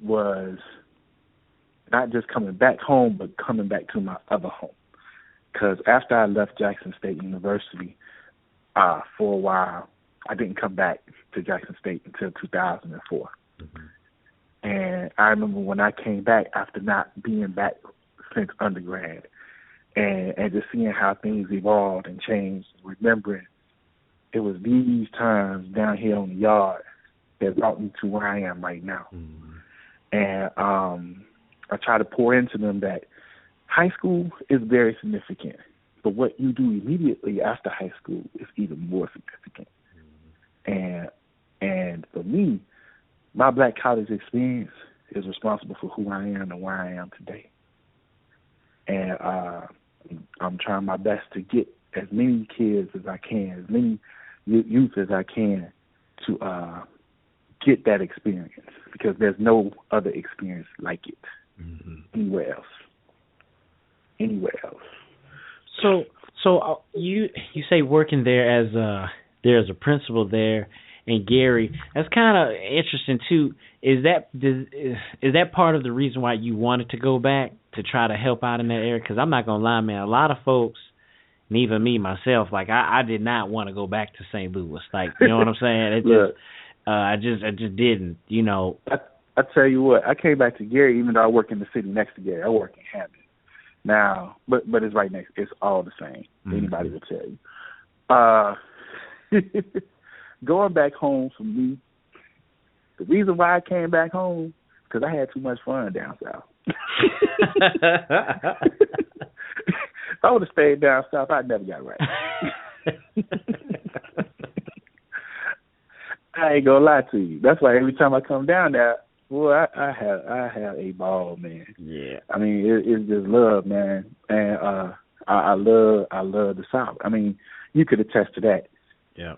was not just coming back home, but coming back to my other home. Because after I left Jackson State University for a while, I didn't come back to Jackson State until 2004. Mm-hmm. And I remember when I came back after not being back since undergrad, and just seeing how things evolved and changed, remembering it was these times down here on the yard that brought me to where I am right now. Mm-hmm. And I try to pour into them that high school is very significant, but what you do immediately after high school is even more significant. Mm-hmm. And for me, my black college experience is responsible for who I am and where I am today. And I'm trying my best to get as many kids as I can, as many youth as I can, to get that experience, because there's no other experience like it anywhere else. So you say working there as a principal there, and Gary, that's kind of interesting too. Is that part of the reason why you wanted to go back to try to help out in that area? Because I'm not gonna lie, man, a lot of folks, and even me myself, like I did not want to go back to St. Louis. Like, you know what I'm saying? I just didn't. I tell you what, I came back to Gary even though I work in the city next to Gary. I work in Hammond now, but it's right next. It's all the same. Mm-hmm. Anybody will tell you. Going back home for me, the reason why I came back home, because I had too much fun down south. I would have stayed down south, I never got right. I ain't gonna lie to you. That's why every time I come down there, boy, I have a ball, man. Yeah. I mean, it's just love, man, and I love the South. I mean, you could attest to that. Yeah.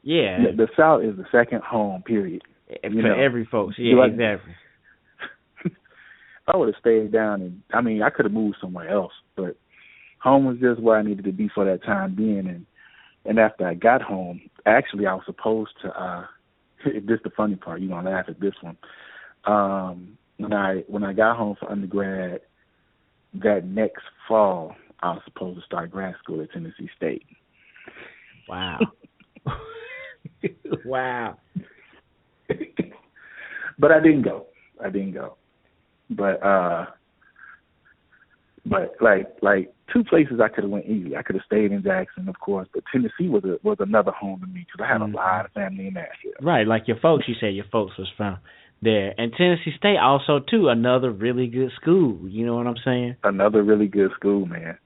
Yeah. The South is the second home, period. For every folks. Yeah, exactly. I would have stayed down, and I mean, I could have moved somewhere else, but home was just where I needed to be for that time being. And after I got home, actually, I was supposed to. This is the funny part. You're gonna laugh at this one. When I got home for undergrad, that next fall, I was supposed to start grad school at Tennessee State. Wow. Wow. But I didn't go. But like two places I could have went easy. I could have stayed in Jackson, of course, but Tennessee was another home to me because I had a lot of family in Nashville. Right, like your folks. You said your folks was from there, and Tennessee State also too, another really good school. You know what I'm saying? Another really good school, man.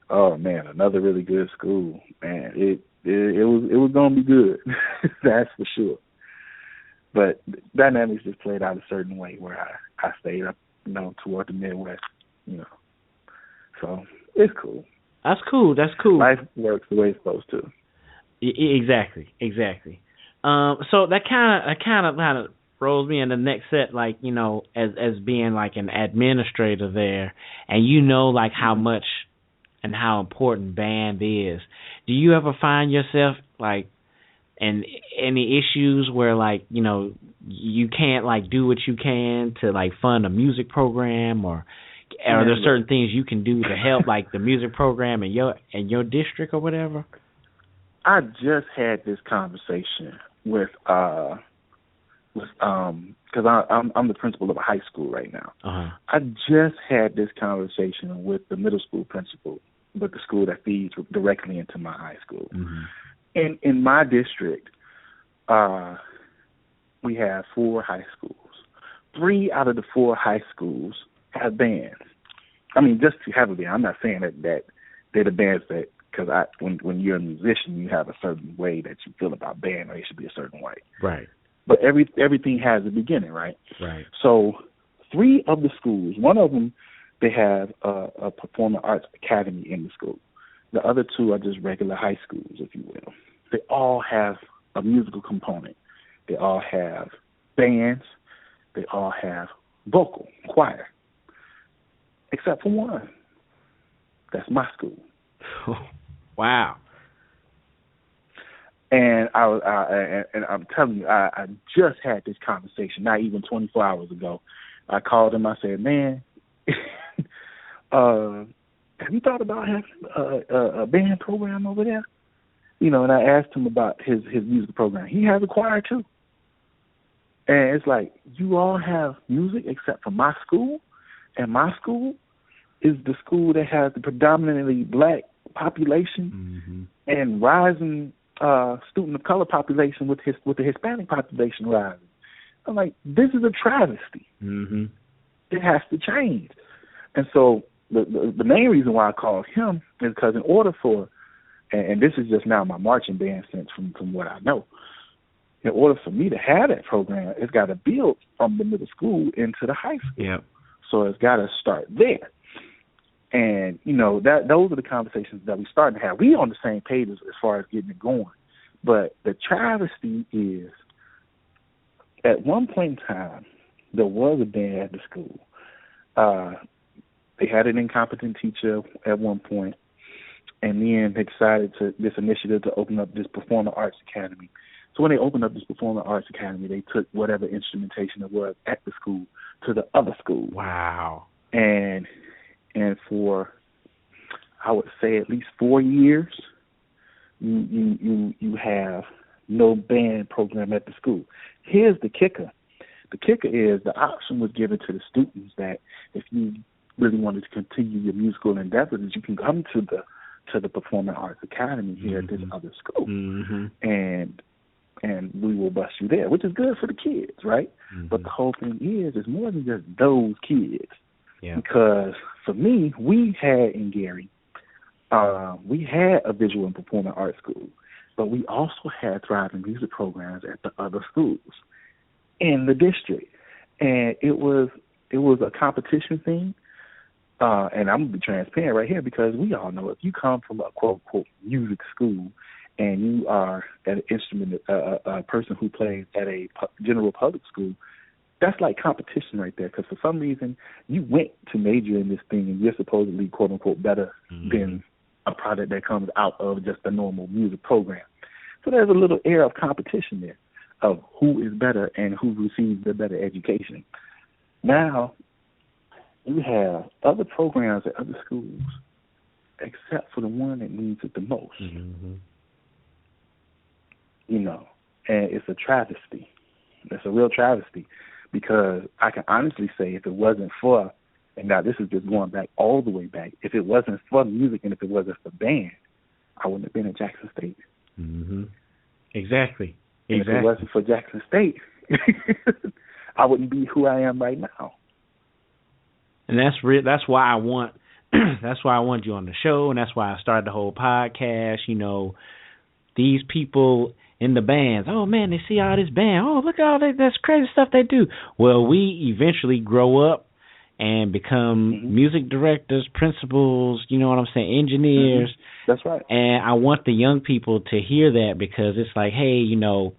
Oh man, another really good school, man. It was gonna be good, that's for sure. But dynamics just played out a certain way where I stayed up, toward the Midwest, So it's cool. That's cool. Life works the way it's supposed to. Exactly. So that kind of rolls me in the next set, like, as being like an administrator there, and like how much and how important band is. Do you ever find yourself like in any issues where like, you can't like do what you can to like fund a music program, or are there certain things you can do to help like the music program in your district or whatever? I just had this conversation with because I'm the principal of a high school right now. Uh-huh. I just had this conversation with the middle school principal, with the school that feeds directly into my high school. Mm-hmm. In my district, we have 4 high schools. 3 out of the 4 high schools have bands. I mean, just to have a band. I'm not saying that they're the bands that, because when you're a musician, you have a certain way that you feel about band, or it should be a certain way. Right. But everything has a beginning, right? Right. So 3 of the schools, one of them, they have a performing arts academy in the school. The other 2 are just regular high schools, if you will. They all have a musical component. They all have bands. They all have vocal, choir, except for one. That's my school. Wow. And I'm telling you, I just had this conversation, not even 24 hours ago. I called him. I said, man, have you thought about having a band program over there? And I asked him about his music program. He has a choir too. And it's like, you all have music except for my school, and my school is the school that has the predominantly black population and rising student of color population with the Hispanic population rising. I'm like, this is a travesty. Mm-hmm. It has to change. And so the main reason why I called him is because in order for, and this is just now my marching band sense from what I know, in order for me to have that program, it's got to build from the middle school into the high school. Yeah. So it's got to start there. And, those are the conversations that we starting to have. We on the same page as far as getting it going. But the travesty is, at one point in time, there was a band at the school. They had an incompetent teacher at one point, and then they decided this initiative to open up this performing arts academy. So when they opened up this performing arts academy, they took whatever instrumentation it was at the school to the other school. Wow. And for, I would say, at least 4 years, you have no band program at the school. Here's the kicker. The kicker is the option was given to the students that if you really wanted to continue your musical endeavors, you can come to the Performing Arts Academy here at this other school, and we will bus you there, which is good for the kids, right? But the whole thing is more than just those kids. Yeah. Because for me, we had in Gary we had a visual and performing arts school, but we also had thriving music programs at the other schools in the district. And it was a competition thing. And I'm going to be transparent right here because we all know if you come from a quote-unquote music school and you are an instrument, a person who plays at a general public school, that's like competition right there because for some reason you went to major in this thing and you're supposedly quote-unquote better than a product that comes out of just a normal music program. So there's a little air of competition there of who is better and who receives the better education. Now, you have other programs at other schools except for the one that needs it the most. You know, and it's a travesty. It's a real travesty because I can honestly say if it wasn't for, and now this is just going back all the way back, if it wasn't for music and if it wasn't for band, I wouldn't have been at Jackson State. Exactly. If it wasn't for Jackson State, I wouldn't be who I am right now. And that's why I want that's why I want you on the show, and that's why I started the whole podcast. You know, these people in the bands, oh man, they see all this band, oh look at all that's crazy stuff they do. Well, we eventually grow up and become music directors, principals, you know what I'm saying, engineers. That's right. And I want the young people to hear that because it's like, hey, you know,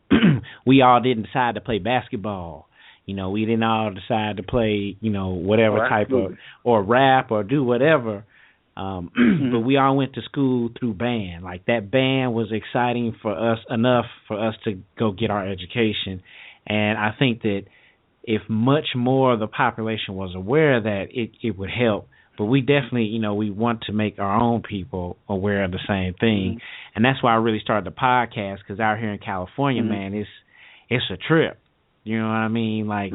we all didn't decide to play basketball. You know, we didn't all decide to play, you know, whatever type of, or rap or do whatever. But we all went to school through band. Like that band was exciting for us enough for us to go get our education. And I think that if much more of the population was aware of that, it would help. But we definitely, you know, we want to make our own people aware of the same thing. And that's why I really started the podcast because out here in California, man, it's a trip. You know what I mean? Like,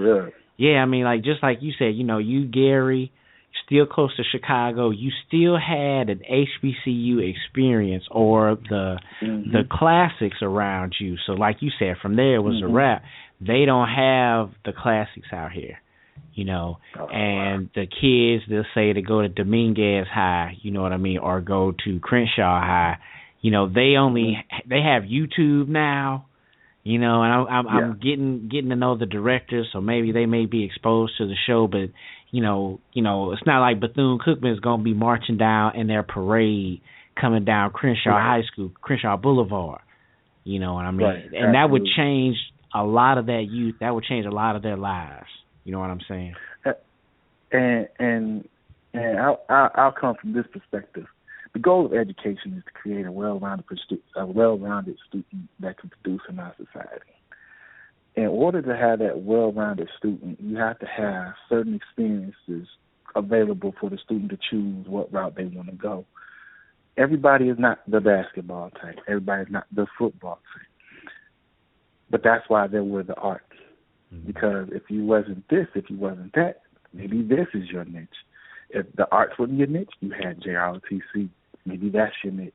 yeah, I mean, like, just like you said, you know, you, Gary, still close to Chicago, you still had an HBCU experience or the classics around you. So like you said, from there it was a wrap. They don't have the classics out here, you know, and the kids, they'll say to go to Dominguez High, you know what I mean, or go to Crenshaw High. You know, they have YouTube now. You know, and I'm getting to know the directors, so maybe they may be exposed to the show. But you know, it's not like Bethune-Cookman is going to be marching down in their parade coming down Crenshaw High School, Crenshaw Boulevard. You know what I mean? And that would change a lot of that youth. That would change a lot of their lives. You know what I'm saying? And I'll come from this perspective. The goal of education is to create a well-rounded student that can produce in our society. In order to have that well-rounded student, you have to have certain experiences available for the student to choose what route they want to go. Everybody is not the basketball type. Everybody is not the football type. But that's why there were the arts. Because if you wasn't this, if you wasn't that, maybe this is your niche. If the arts wasn't your niche, you had JROTC. Maybe that's your niche.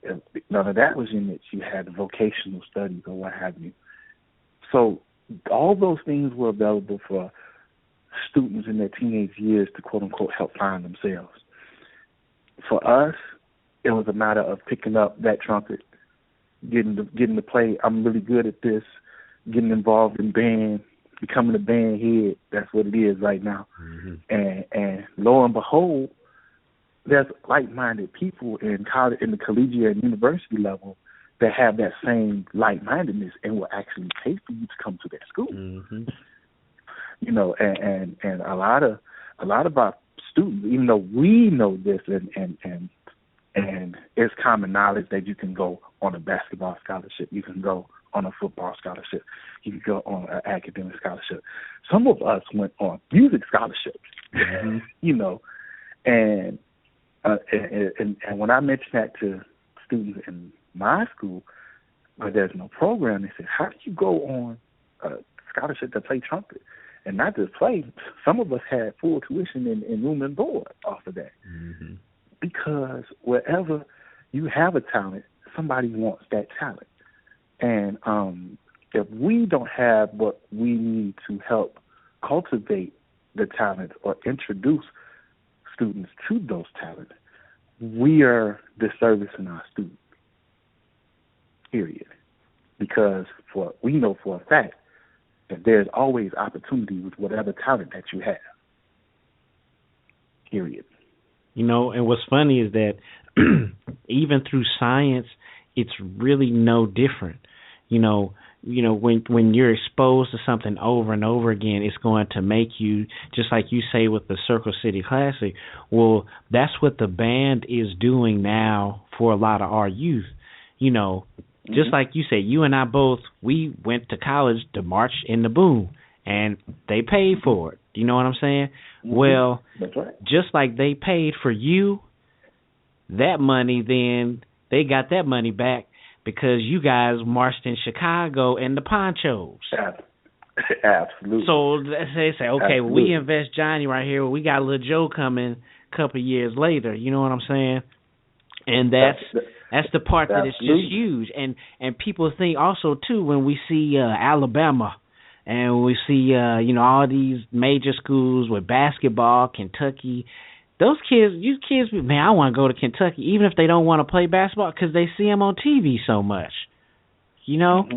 If none of that was your niche, you had vocational studies or what have you. So all those things were available for students in their teenage years to, quote-unquote, help find themselves. For us, it was a matter of picking up that trumpet, getting to play. I'm really good at this, getting involved in band, becoming a band head. That's what it is right now. And lo and behold, there's like-minded people in college, in the collegiate and university level that have that same like-mindedness and will actually pay for you to come to their school. You know, and a lot of our students, even though we know this and it's common knowledge that you can go on a basketball scholarship, you can go on a football scholarship, you can go on an academic scholarship. Some of us went on music scholarships, you know, and when I mentioned that to students in my school, where there's no program, they said, how do you go on a scholarship to play trumpet? And not just play, some of us had full tuition in room and board off of that. Because wherever you have a talent, somebody wants that talent. And if we don't have what we need to help cultivate the talent or introduce students to those talents, we are disservicing our students, period. Because we know for a fact that there's always opportunity with whatever talent that you have, period. You know, and what's funny is that even through science, it's really no different. You know, when you're exposed to something over and over again, it's going to make you, just like you say with the Circle City Classic, well, that's what the band is doing now for a lot of our youth. You know, just like you said, you and I both, we went to college to march in the boom, and they paid for it. You know what I'm saying? Well, that's right. Just like they paid for you, that money, then they got that money back because you guys marched in Chicago in the ponchos. Absolutely. So they say, okay, well, we invest Johnny right here. Well, we got little Joe coming a couple of years later. You know what I'm saying? And that's the part that is just huge. And people think also, too, when we see Alabama and we see, all these major schools with basketball, Kentucky, those kids, man, I want to go to Kentucky, even if they don't want to play basketball, because they see them on TV so much. You know,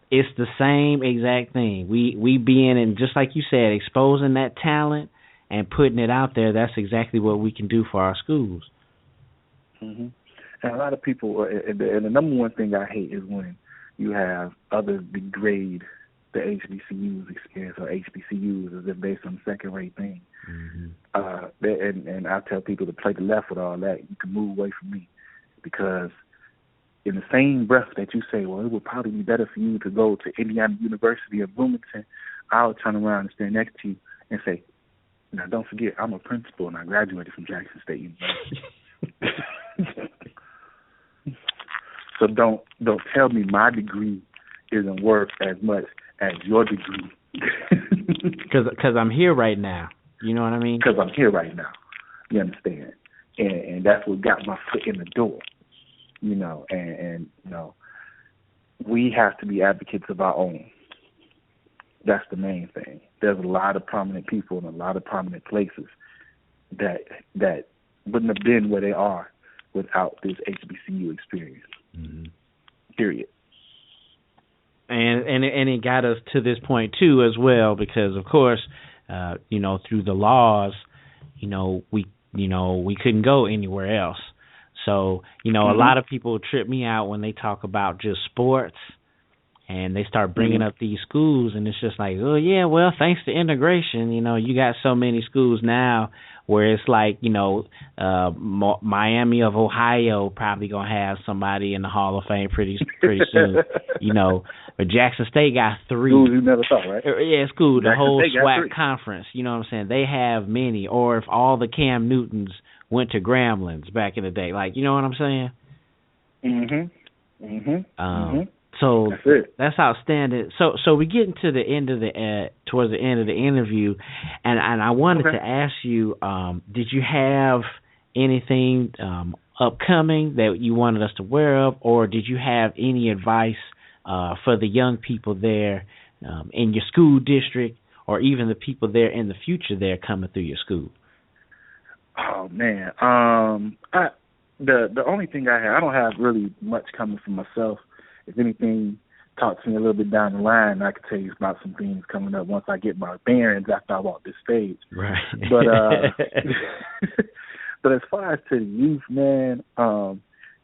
it's the same exact thing. We being, and just like you said, exposing that talent and putting it out there. That's exactly what we can do for our schools. And a lot of people, and the number one thing I hate is when you have others degrade the HBCU's experience or HBCUs as if they're some second-rate thing. And I tell people to play the left with all that. You can move away from me, because in the same breath that you say, well, it would probably be better for you to go to Indiana University of Bloomington, I'll turn around and stand next to you and say, now don't forget, I'm a principal and I graduated from Jackson State University. So don't tell me my degree isn't worth as much as your degree. Because I'm here right now. You know what I mean? Because I'm here right now. You understand? And that's what got my foot in the door. You know, and we have to be advocates of our own. That's the main thing. There's a lot of prominent people in a lot of prominent places that wouldn't have been where they are without this HBCU experience. Period. And it got us to this point too as well, because of course, through the laws, we couldn't go anywhere else. So, a lot of people trip me out when they talk about just sports and they start bringing up these schools, and it's just like, oh yeah, well, thanks to integration, you got so many schools now where it's like, Miami of Ohio probably gonna have somebody in the Hall of Fame pretty soon, But Jackson State got 3. Schools you never saw, right? Yeah, school, the Jackson whole State SWAC conference. You know what I'm saying? They have many. Or if all the Cam Newtons went to Gramblin's back in the day, like, you know what I'm saying? So that's outstanding. So we get into the end of towards the end of the interview, and I wanted to ask you, did you have anything upcoming that you wanted us to aware of, or did you have any advice for the young people there in your school district, or even the people there in the future there coming through your school? Oh man, the only thing I don't have really much coming for myself. If anything, talk to me a little bit down the line, I can tell you about some things coming up once I get my bearings after I walk this stage. Right. But as far as to the youth, man,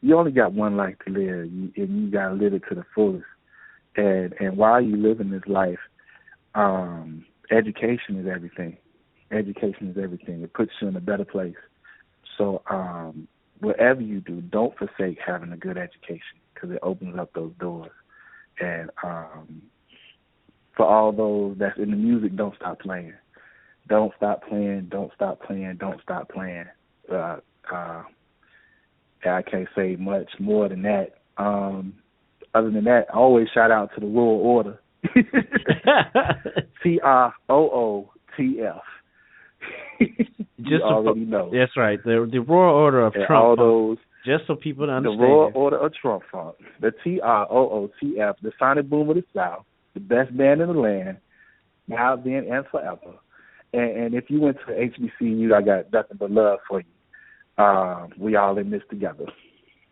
you only got one life to live, and you got to live it to the fullest. And while you live in this life, education is everything. Education is everything. It puts you in a better place. So whatever you do, don't forsake having a good education, because it opens up those doors. And for all those that's in the music, don't stop playing. Don't stop playing. Don't stop playing. Don't stop playing. I can't say much more than that. Other than that, I always shout out to the Royal Order. TROOTF. You already know. That's right. The Royal Order of Trump. All those. Just so people understand. The Royal Order of Trump Funk. The TROOTF. The Sonic Boom of the South. The best band in the land. Now, then, and forever. And if you went to HBCU, I got nothing but love for you. we all in this together.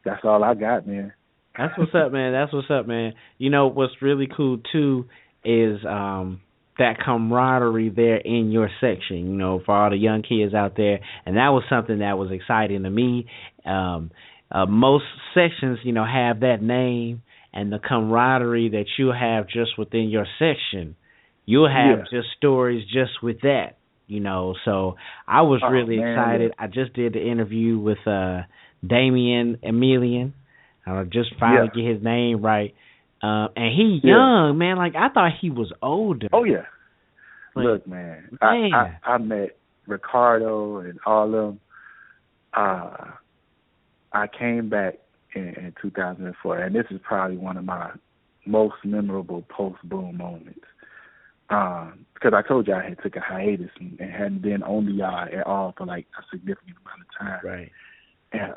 That's all I got, man. That's what's up, man. That's what's up, man. You know, what's really cool, too, is that camaraderie there in your section, you know, for all the young kids out there. And that was something that was exciting to me. Most sections, you know, have that name, and the camaraderie that you have just within your section. You'll have just stories just with that, you know. So I was really excited. I just did the interview with Damian Emilian. I just finally get his name right. And he young, man. Like, I thought he was older. Oh, yeah. Like, look, man. I met Ricardo and all of them. I came back in 2004, and this is probably one of my most memorable post-boom moments. Because I told you I had took a hiatus and hadn't been on the yard at all for like a significant amount of time. Right. And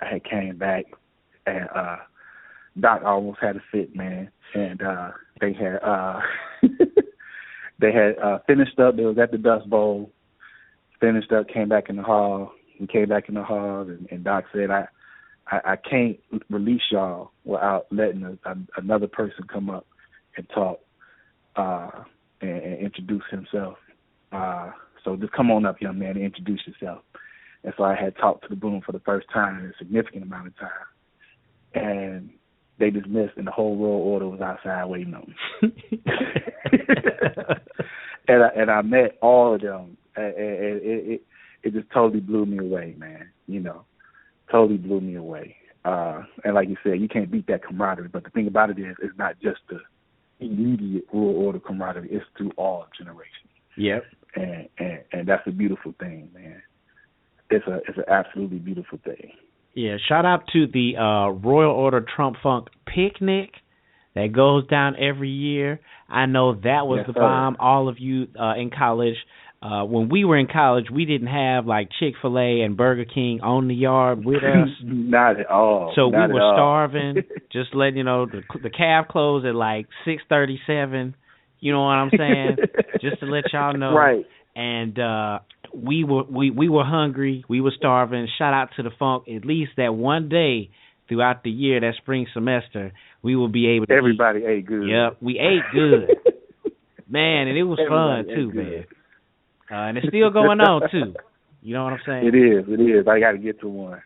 I had came back, and Doc almost had a fit, man. And they had finished up. They was at the Dust Bowl, finished up, came back in the hall. We came back in the hall, and Doc said, I can't release y'all without letting another person come up and talk and introduce himself. So just come on up, young man, and introduce yourself. And so I had talked to the Boom for the first time in a significant amount of time. And they dismissed, and the whole royal order was outside waiting on me. and I met all of them. And it just totally blew me away, man. You know, totally blew me away. And like you said, you can't beat that camaraderie. But the thing about it is, it's not just the immediate royal order camaraderie. It's through all generations. Yep. And that's a beautiful thing, man. It's an absolutely beautiful thing. Yeah, shout out to the Royal Order Trump Funk Picnic that goes down every year. I know that was the bomb. All of you in college, when we were in college, we didn't have like Chick-fil-A and Burger King on the yard with us. Not at all. So we were starving. Just letting you know, the cab closed at like 6:37. You know what I'm saying? Just to let y'all know. Right. And we were hungry. We were starving. Shout out to the Funk. At least that one day throughout the year, that spring semester, we will be able to Everybody ate good. Yep, we ate good. Man, and it was fun, too, man. And it's still going on, too. You know what I'm saying? It is. I got to get to one.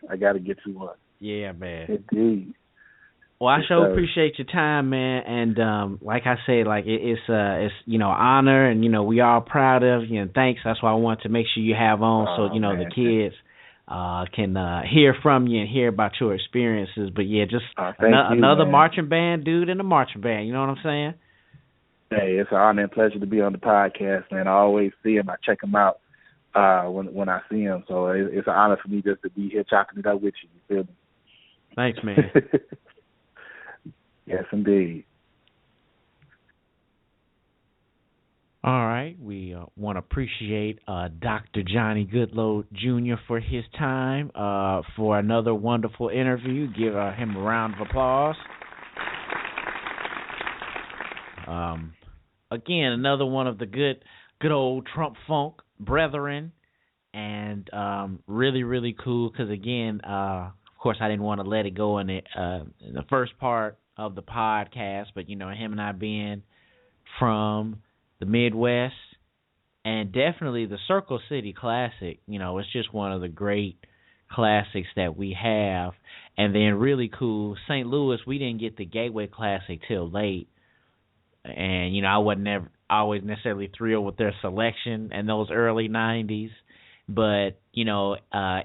Yeah, man. Indeed. Well, I sure appreciate your time, man, and like I said, like it's you know, honor, and you know, we all proud of you, and thanks. That's why I want to make sure you have on, so you know, man, the kids can hear from you and hear about your experiences. But yeah, just another marching band dude in the marching band. You know what I'm saying? Hey, it's an honor and pleasure to be on the podcast, man. I always see him. I check him out when I see him. So it's an honor for me just to be here chopping it up with you. You feel me? Thanks, man. Yes, indeed. All right. We want to appreciate Dr. Johnny Goodlow Jr. for his time, for another wonderful interview. Give him a round of applause. Again, another one of the good old Trump Funk brethren, and really, really cool because, again, of course, I didn't want to let it go in the first part of the podcast, but, you know, him and I being from the Midwest, and definitely the Circle City Classic, you know, it's just one of the great classics that we have. And then really cool, St. Louis, we didn't get the Gateway Classic till late, and, you know, I wasn't always necessarily thrilled with their selection in those early 90s, but, you know,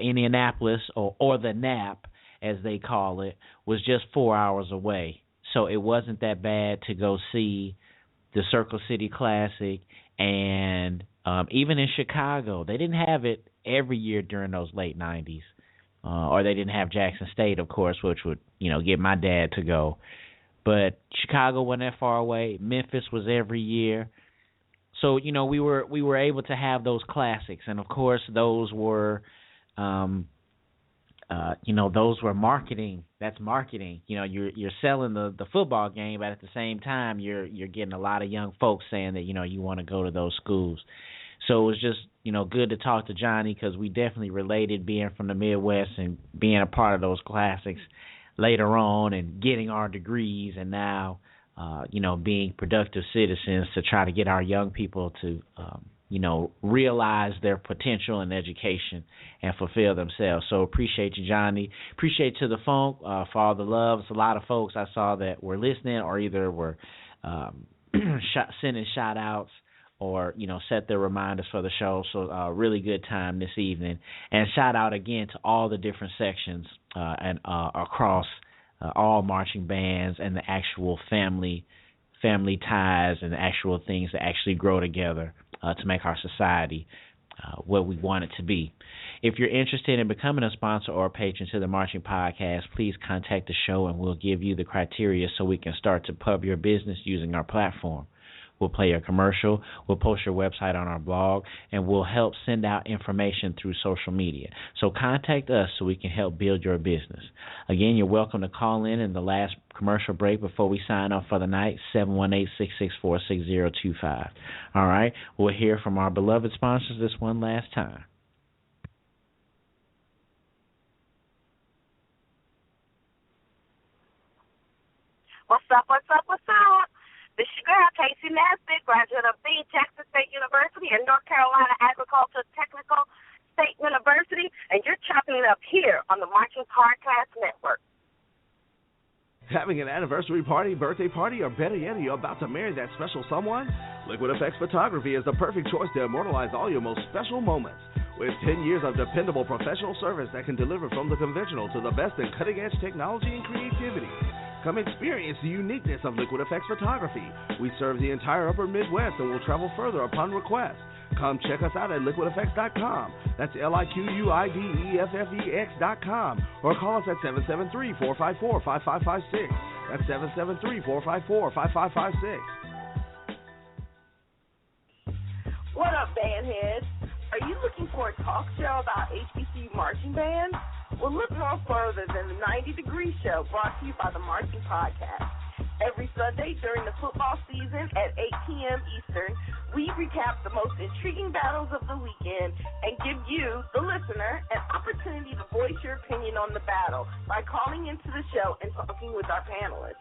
Indianapolis, or the NAP, as they call it, was just 4 hours away. So it wasn't that bad to go see the Circle City Classic. And even in Chicago, they didn't have it every year during those late 90s. Or they didn't have Jackson State, of course, which would, you know, get my dad to go. But Chicago wasn't that far away. Memphis was every year. So, you know, we were able to have those classics. And, of course, those were you know, those were marketing. That's marketing. You know, you're selling the football game, but at the same time, you're getting a lot of young folks saying that, you know, you want to go to those schools. So it was just, good to talk to Johnny because we definitely related being from the Midwest and being a part of those classics later on and getting our degrees and now, being productive citizens to try to get our young people to, realize their potential in education and fulfill themselves. So appreciate you, Johnny. Appreciate to the Funk for all the love. It's a lot of folks I saw that were listening or either were sending shout-outs or, set their reminders for the show. So really good time this evening. And shout-out again to all the different sections and across all marching bands and the actual family ties and the actual things that actually grow together to make our society what we want it to be. If you're interested in becoming a sponsor or a patron to the Marching Podcast, please contact the show and we'll give you the criteria so we can start to pub your business using our platform. We'll play your commercial, we'll post your website on our blog, and we'll help send out information through social media. So contact us so we can help build your business. Again, you're welcome to call in the last commercial break before we sign off for the night, 718-664-6025. All right, we'll hear from our beloved sponsors this one last time. What's up? This is your girl, Casey Nesbitt, graduate of the Texas State University and North Carolina Agricultural Technical State University, and you're chopping it up here on the Marching Podcast Network. Having an anniversary party, birthday party, or better yet, you're about to marry that special someone? Liquid Effects Photography is the perfect choice to immortalize all your most special moments. With 10 years of dependable professional service that can deliver from the conventional to the best in cutting-edge technology and creativity. Come experience the uniqueness of Liquid Effects Photography. We serve the entire upper Midwest and will travel further upon request. Come check us out at liquideffects.com. That's LIQUIDEFFEX.com. Or call us at 773-454-5556. That's 773-454-5556. What up, bandheads? Are you looking for a talk show about HBCU marching bands? Well, look no further than the 90-Degree Show, brought to you by the Marching Podcast. Every Sunday during the football season at 8 p.m. Eastern, we recap the most intriguing battles of the weekend and give you, the listener, an opportunity to voice your opinion on the battle by calling into the show and talking with our panelists.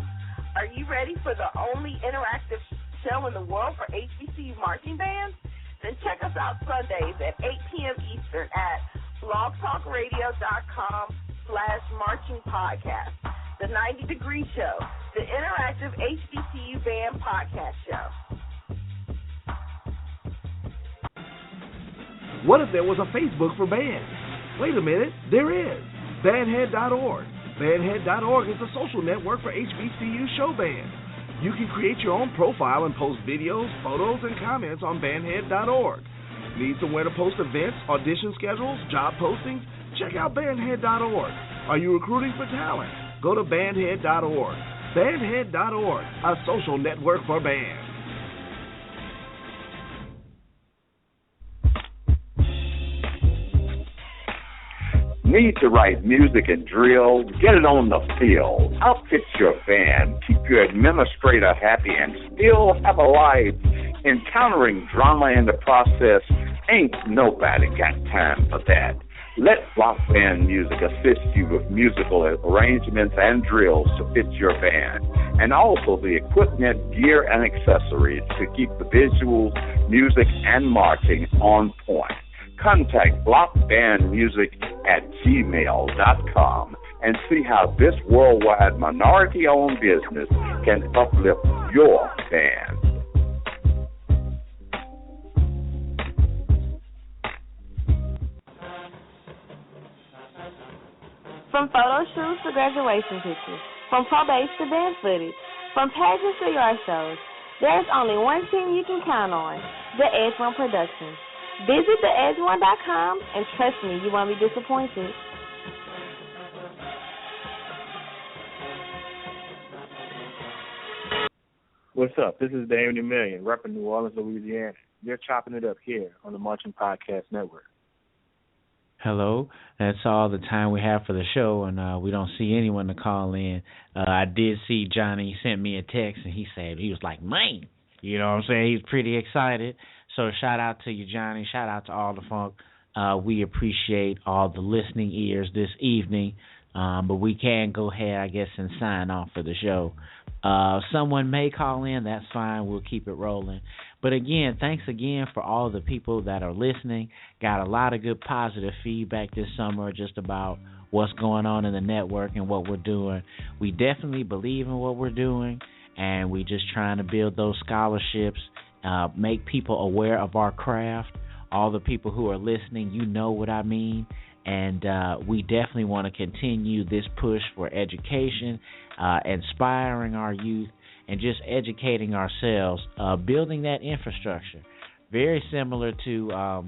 Are you ready for the only interactive show in the world for HBCU marching bands? Then check us out Sundays at 8 p.m. Eastern at blogtalkradio.com/marchingpodcast. The 90-Degree Show, the interactive HBCU band podcast show. What if there was a Facebook for bands? Wait a minute, there is. Bandhead.org. Bandhead.org is a social network for HBCU show bands. You can create your own profile and post videos, photos, and comments on bandhead.org. Need somewhere to post events, audition schedules, job postings? Check out bandhead.org. Are you recruiting for talent? Go to bandhead.org. Bandhead.org, a social network for bands. Need to write music and drill? Get it on the field. Outfit your band. Keep your administrator happy and still have a life. Encountering drama in the process, ain't nobody got time for that. Let Block Band Music assist you with musical arrangements and drills to fit your band, and also the equipment, gear, and accessories to keep the visuals, music, and marching on point. Contact blockbandmusic@gmail.com and see how this worldwide minority-owned business can uplift your band. From photo shoots to graduation pictures, from probates to band footage, from pageants to yard shows, there's only one team you can count on, the Edge One Productions. Visit theedge1.com and trust me, you won't be disappointed. What's up? This is Damian Emilion, repping New Orleans, Louisiana. You're chopping it up here on the Marching Podcast Network. Hello. That's all the time we have for the show, and we don't see anyone to call in. I did see Johnny sent me a text, and he said, he was like, man, you know what I'm saying? He's pretty excited. So shout out to you, Johnny. Shout out to all the funk. We appreciate all the listening ears this evening. But we can go ahead, I guess, and sign off for the show. Someone may call in. That's fine. We'll keep it rolling. But again, thanks again for all the people that are listening. Got a lot of good positive feedback this summer just about what's going on in the network and what we're doing. We definitely believe in what we're doing, and we're just trying to build those scholarships, make people aware of our craft. All the people who are listening, you know what I mean. And we definitely want to continue this push for education, inspiring our youth, and just educating ourselves, building that infrastructure. Very similar to,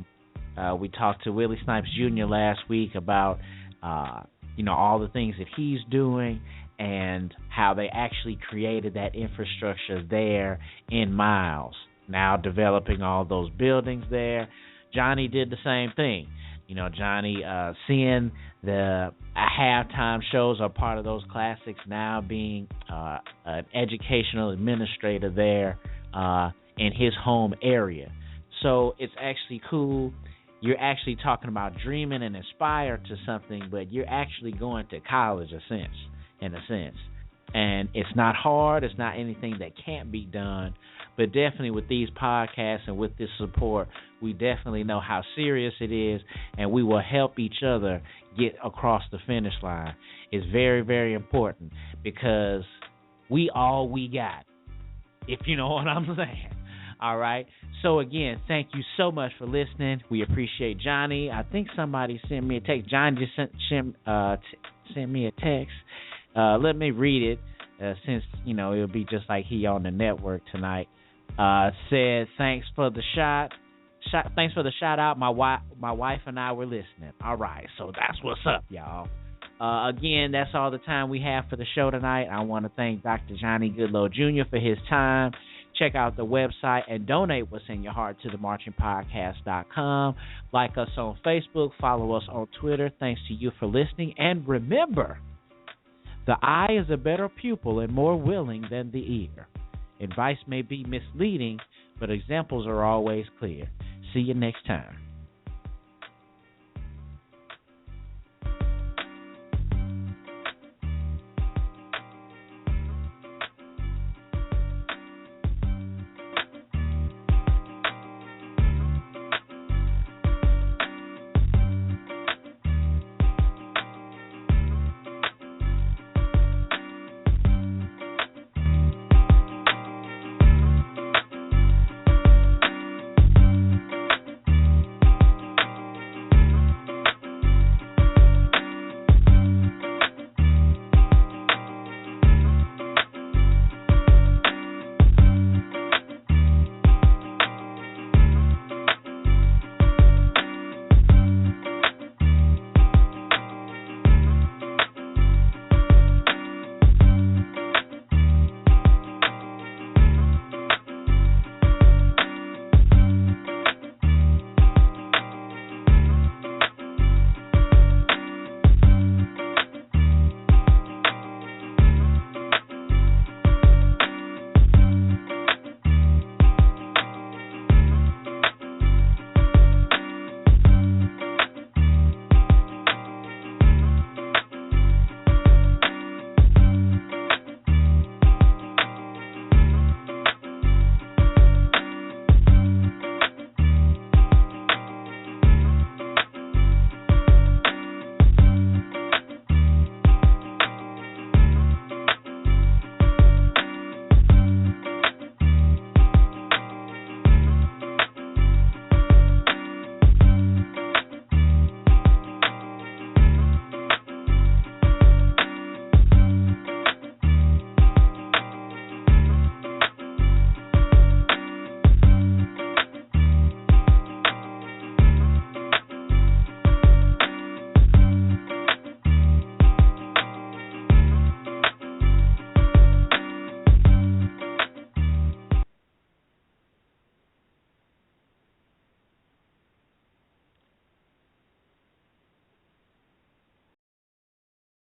we talked to Willie Snipes Jr. last week about, all the things that he's doing and how they actually created that infrastructure there in Miles. Now developing all those buildings there. Johnny did the same thing. Johnny, seeing the halftime shows are part of those classics, now being an educational administrator there in his home area. So it's actually cool. You're actually talking about dreaming and aspire to something, but you're actually going to college in a sense. And it's not hard. It's not anything that can't be done. But definitely with these podcasts and with this support, we definitely know how serious it is, and we will help each other get across the finish line. It's very, very important because we all we got, if you know what I'm saying. All right? So, again, thank you so much for listening. We appreciate Johnny. I think somebody sent me a text. John just sent me a text. Let me read it since, it'll be just like he on the network tonight. Said, thanks for the thanks for the shout out. My wife and I were listening. All right, so that's what's up, y'all. Again, that's all the time we have for the show tonight. I want to thank Dr. Johnny Goodlow Jr. for his time. Check out the website and donate what's in your heart to themarchingpodcast.com. Like us on Facebook. Follow us on Twitter. Thanks to you for listening. And remember, the eye is a better pupil and more willing than the ear. Advice may be misleading, but examples are always clear. See you next time.